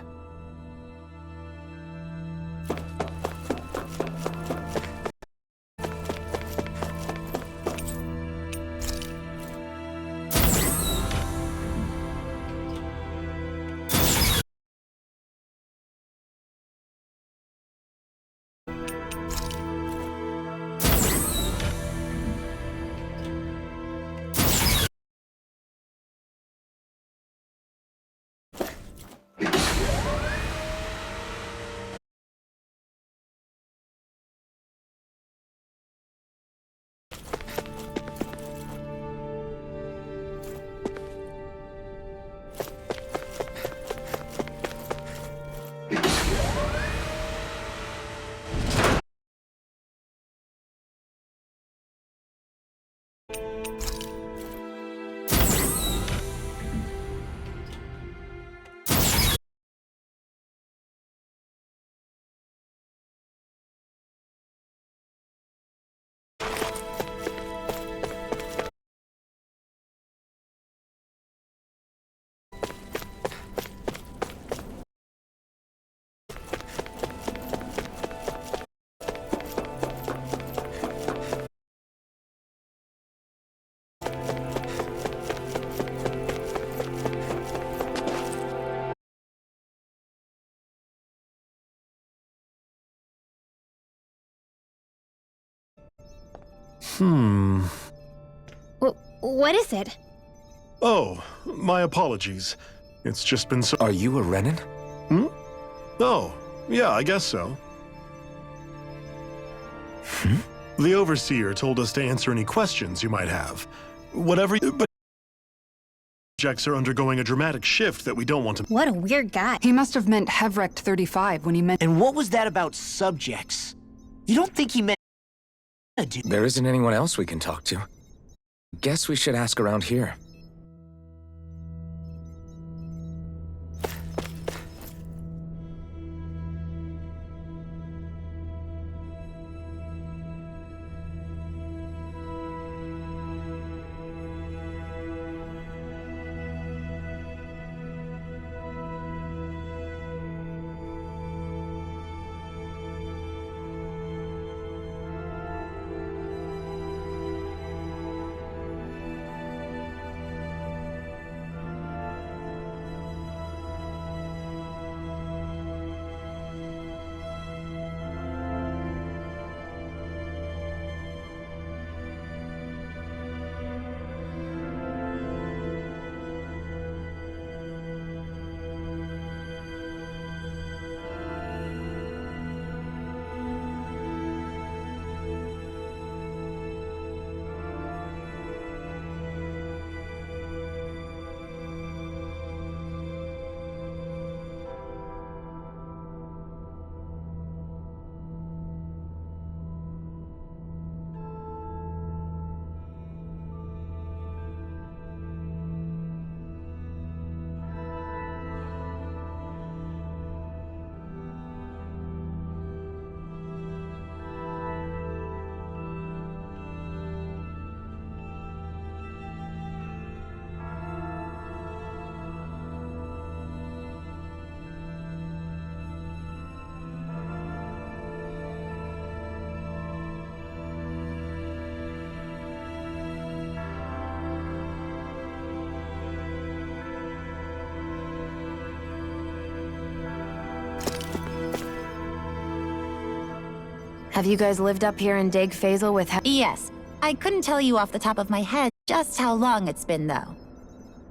What is it? Oh, my apologies. It's just been so— Are you a Renan? Oh, yeah, I guess so. The Overseer told us to answer any questions you might have. But subjects are undergoing a dramatic shift that we don't want to— What a weird guy. He must have meant Hevric 35 when he meant— And what was that about subjects? You don't think he meant— There isn't anyone else we can talk to. Guess we should ask around here. Have you guys lived up here in Deg Faisal with Yes. I couldn't tell you off the top of my head just how long it's been, though.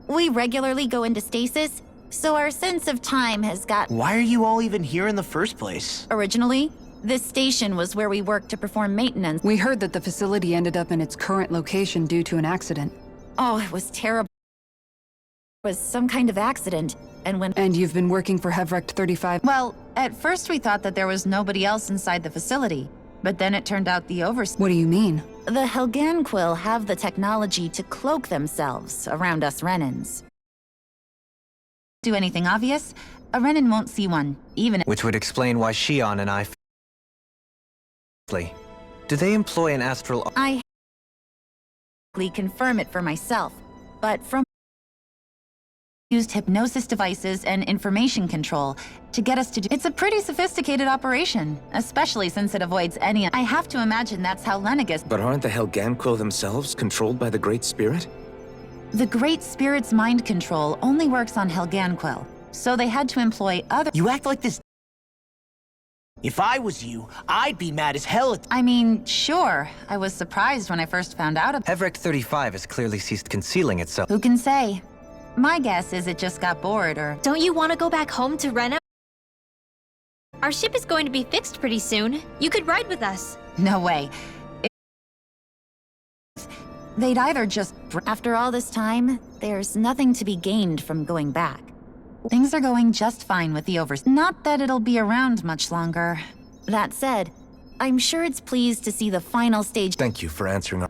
We regularly go into stasis, so our sense of time has got... Why are you all even here in the first place? Originally, this station was where we worked to perform maintenance. We heard that the facility ended up in its current location due to an accident. Oh, it was terrible. It was some kind of accident, and when... And you've been working for Hevrecht 35? Well, at first we thought that there was nobody else inside the facility, but then it turned out the overseer... What do you mean? The Helganquil have the technology to cloak themselves around us Renans. Do anything obvious? A Renan won't see one, even... Which would explain why Shion and I... Do they employ an astral... I... confirm it for myself, but from... used hypnosis devices and information control to get us to do... It's a pretty sophisticated operation, especially since it avoids any... I have to imagine that's how Lenegis... But aren't the Helganquil themselves controlled by the Great Spirit? The Great Spirit's mind control only works on Helganquil, so they had to employ other... You act like this... If I was you, I'd be mad as hell at... I mean, sure. I was surprised when I first found out about... Hevrecht 35 has clearly ceased concealing itself. Who can say? My guess is it just got bored, or... Don't you want to go back home to Rena? Our ship is going to be fixed pretty soon. You could ride with us. No way. They'd either just... After all this time, there's nothing to be gained from going back. Things are going just fine with the overseer. Not that it'll be around much longer. That said, I'm sure it's pleased to see the final stage... Thank you for answering our...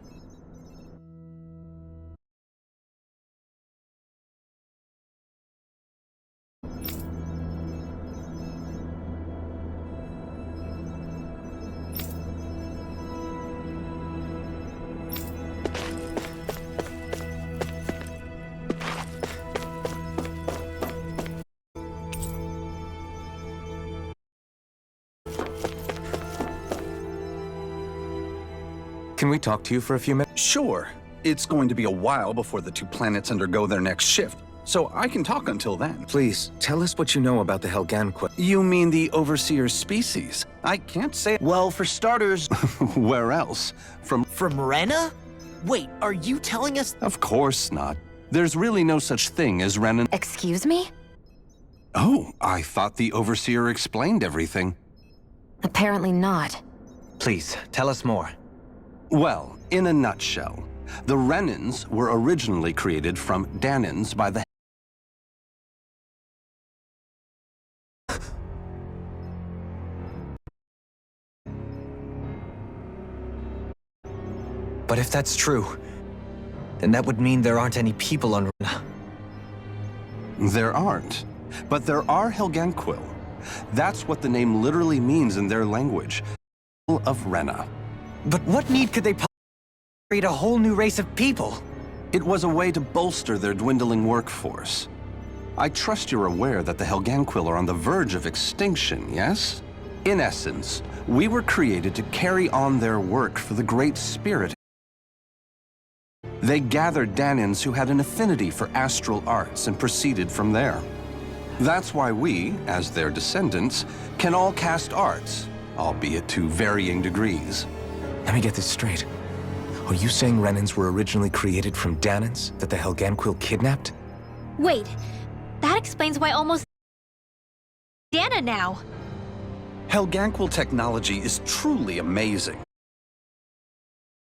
Can we talk to you for a few minutes? Sure. It's going to be a while before the two planets undergo their next shift, so I can talk until then. Please, tell us what you know about the Helganquil. You mean the Overseer species? I can't say... Well, for starters... Where else? From Rena? Wait, are you telling us... Of course not. There's really no such thing as Renan... Excuse me? Oh, I thought the Overseer explained everything. Apparently not. Please, tell us more. Well, in a nutshell, the Renans were originally created from Danans by the... But if that's true, then that would mean there aren't any people on Rena. There aren't, but there are Helganquil. That's what the name literally means in their language, of Rena. But what need could they create a whole new race of people? It was a way to bolster their dwindling workforce. I trust you're aware that the Helganquil are on the verge of extinction, yes? In essence, we were created to carry on their work for the Great Spirit. They gathered Danans who had an affinity for astral arts and proceeded from there. That's why we, as their descendants, can all cast arts, albeit to varying degrees. Let me get this straight. Are you saying Renans were originally created from Danans that the Helganquil kidnapped? Wait, that explains why almost... Dana now. Helganquil technology is truly amazing.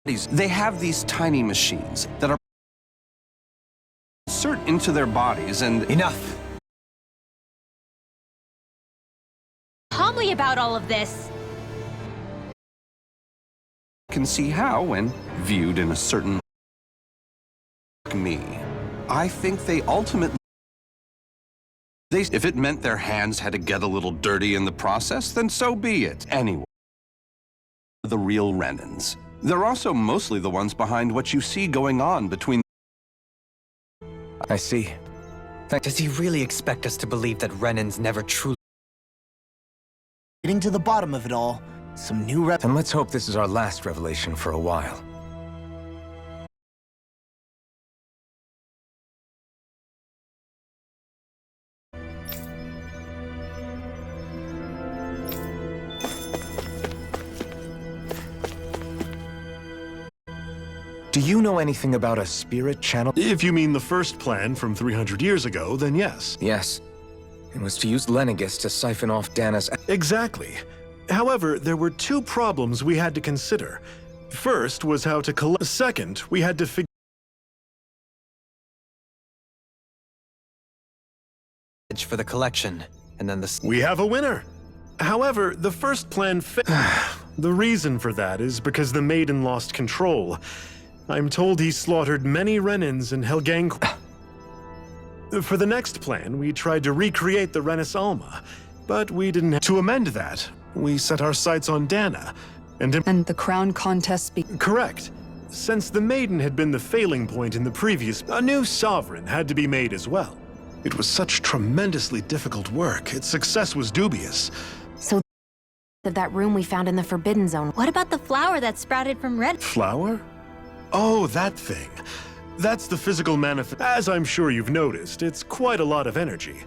They have these tiny machines that are insert into their bodies and... Enough! Calmly about all of this. Can see how when viewed in a certain... me. I think they ultimately... If it meant their hands had to get a little dirty in the process, then so be it. Anyway, the real Renans. They're also mostly the ones behind what you see going on between... I see. Does he really expect us to believe that Renans never truly... Getting to the bottom of it all, some new And let's hope this is our last revelation for a while. Do you know anything about a spirit channel? If you mean the first plan from 300 years ago, then yes. Yes. It was to use Lenegis to siphon off Dana's... Exactly. However, there were two problems we had to consider. First was how to collect. Second, we had to figure for the collection, and then the... We have a winner! However, the first plan The reason for that is because the Maiden lost control. I'm told he slaughtered many Renans in Helgang... For the next plan, we tried to recreate the Renis Alma, but we didn't have to amend that. We set our sights on Dana, and the crown contest Correct. Since the Maiden had been the failing point in the previous, a new sovereign had to be made as well. It was such tremendously difficult work. Its success was dubious. So, of that room we found in the Forbidden Zone. What about the flower that sprouted from Ren? Flower? Oh, that thing. That's the physical manifest. As I'm sure you've noticed, it's quite a lot of energy.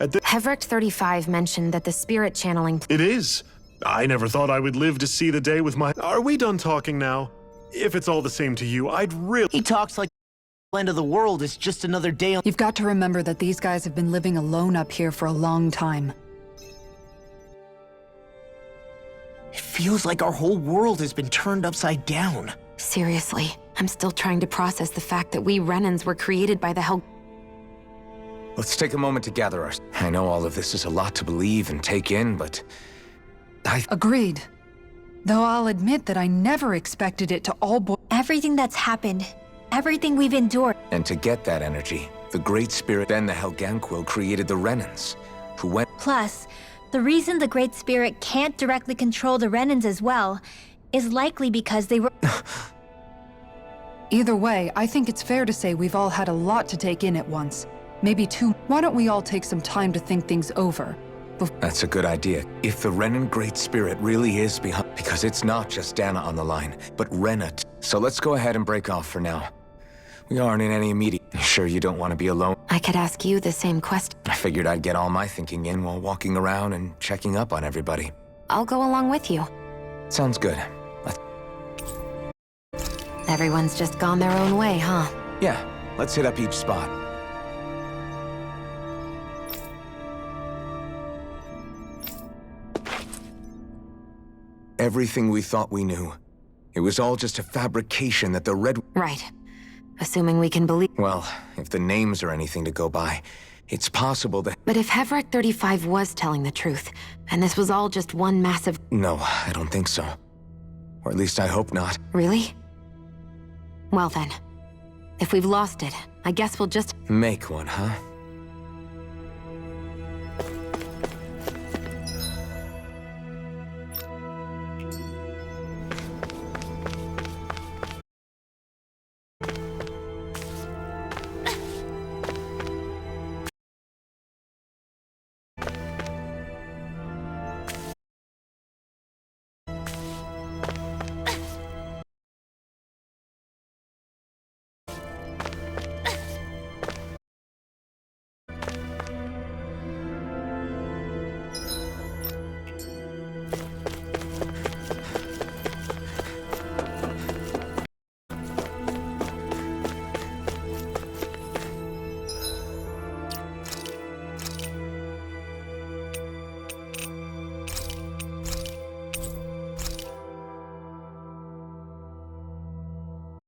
Hevrecht 35 mentioned that the spirit channeling... It is. I never thought I would live to see the day with my... Are we done talking now? If it's all the same to you, I'd really... He talks like the end of the world is just another day on... You've got to remember that these guys have been living alone up here for a long time. It feels like our whole world has been turned upside down. Seriously, I'm still trying to process the fact that we Renans were created by the Hel... Let's take a moment to gather ours. I know all of this is a lot to believe and take in, but... Agreed. Though I'll admit that I never expected it to all Everything that's happened, everything we've endured. And to get that energy, the Great Spirit, then the Helganquil, created the Renans, who went... Plus, the reason the Great Spirit can't directly control the Renans as well is likely because they were... Either way, I think it's fair to say we've all had a lot to take in at once. Maybe two. Why don't we all take some time to think things over? That's a good idea. If the Renan Great Spirit really is behind... Because it's not just Dana on the line, but Rena. So let's go ahead and break off for now. We aren't in any immediate... Sure you don't want to be alone? I could ask you the same question. I figured I'd get all my thinking in while walking around and checking up on everybody. I'll go along with you. Sounds good. Everyone's just gone their own way, huh? Yeah, let's hit up each spot. Everything we thought we knew. It was all just a fabrication that the Red... Right. Assuming we can believe... Well, if the names are anything to go by, it's possible that... But if Hevrecht 35 was telling the truth, and this was all just one massive... No, I don't think so. Or at least I hope not. Really? Well then, if we've lost it, I guess we'll just... Make one, huh?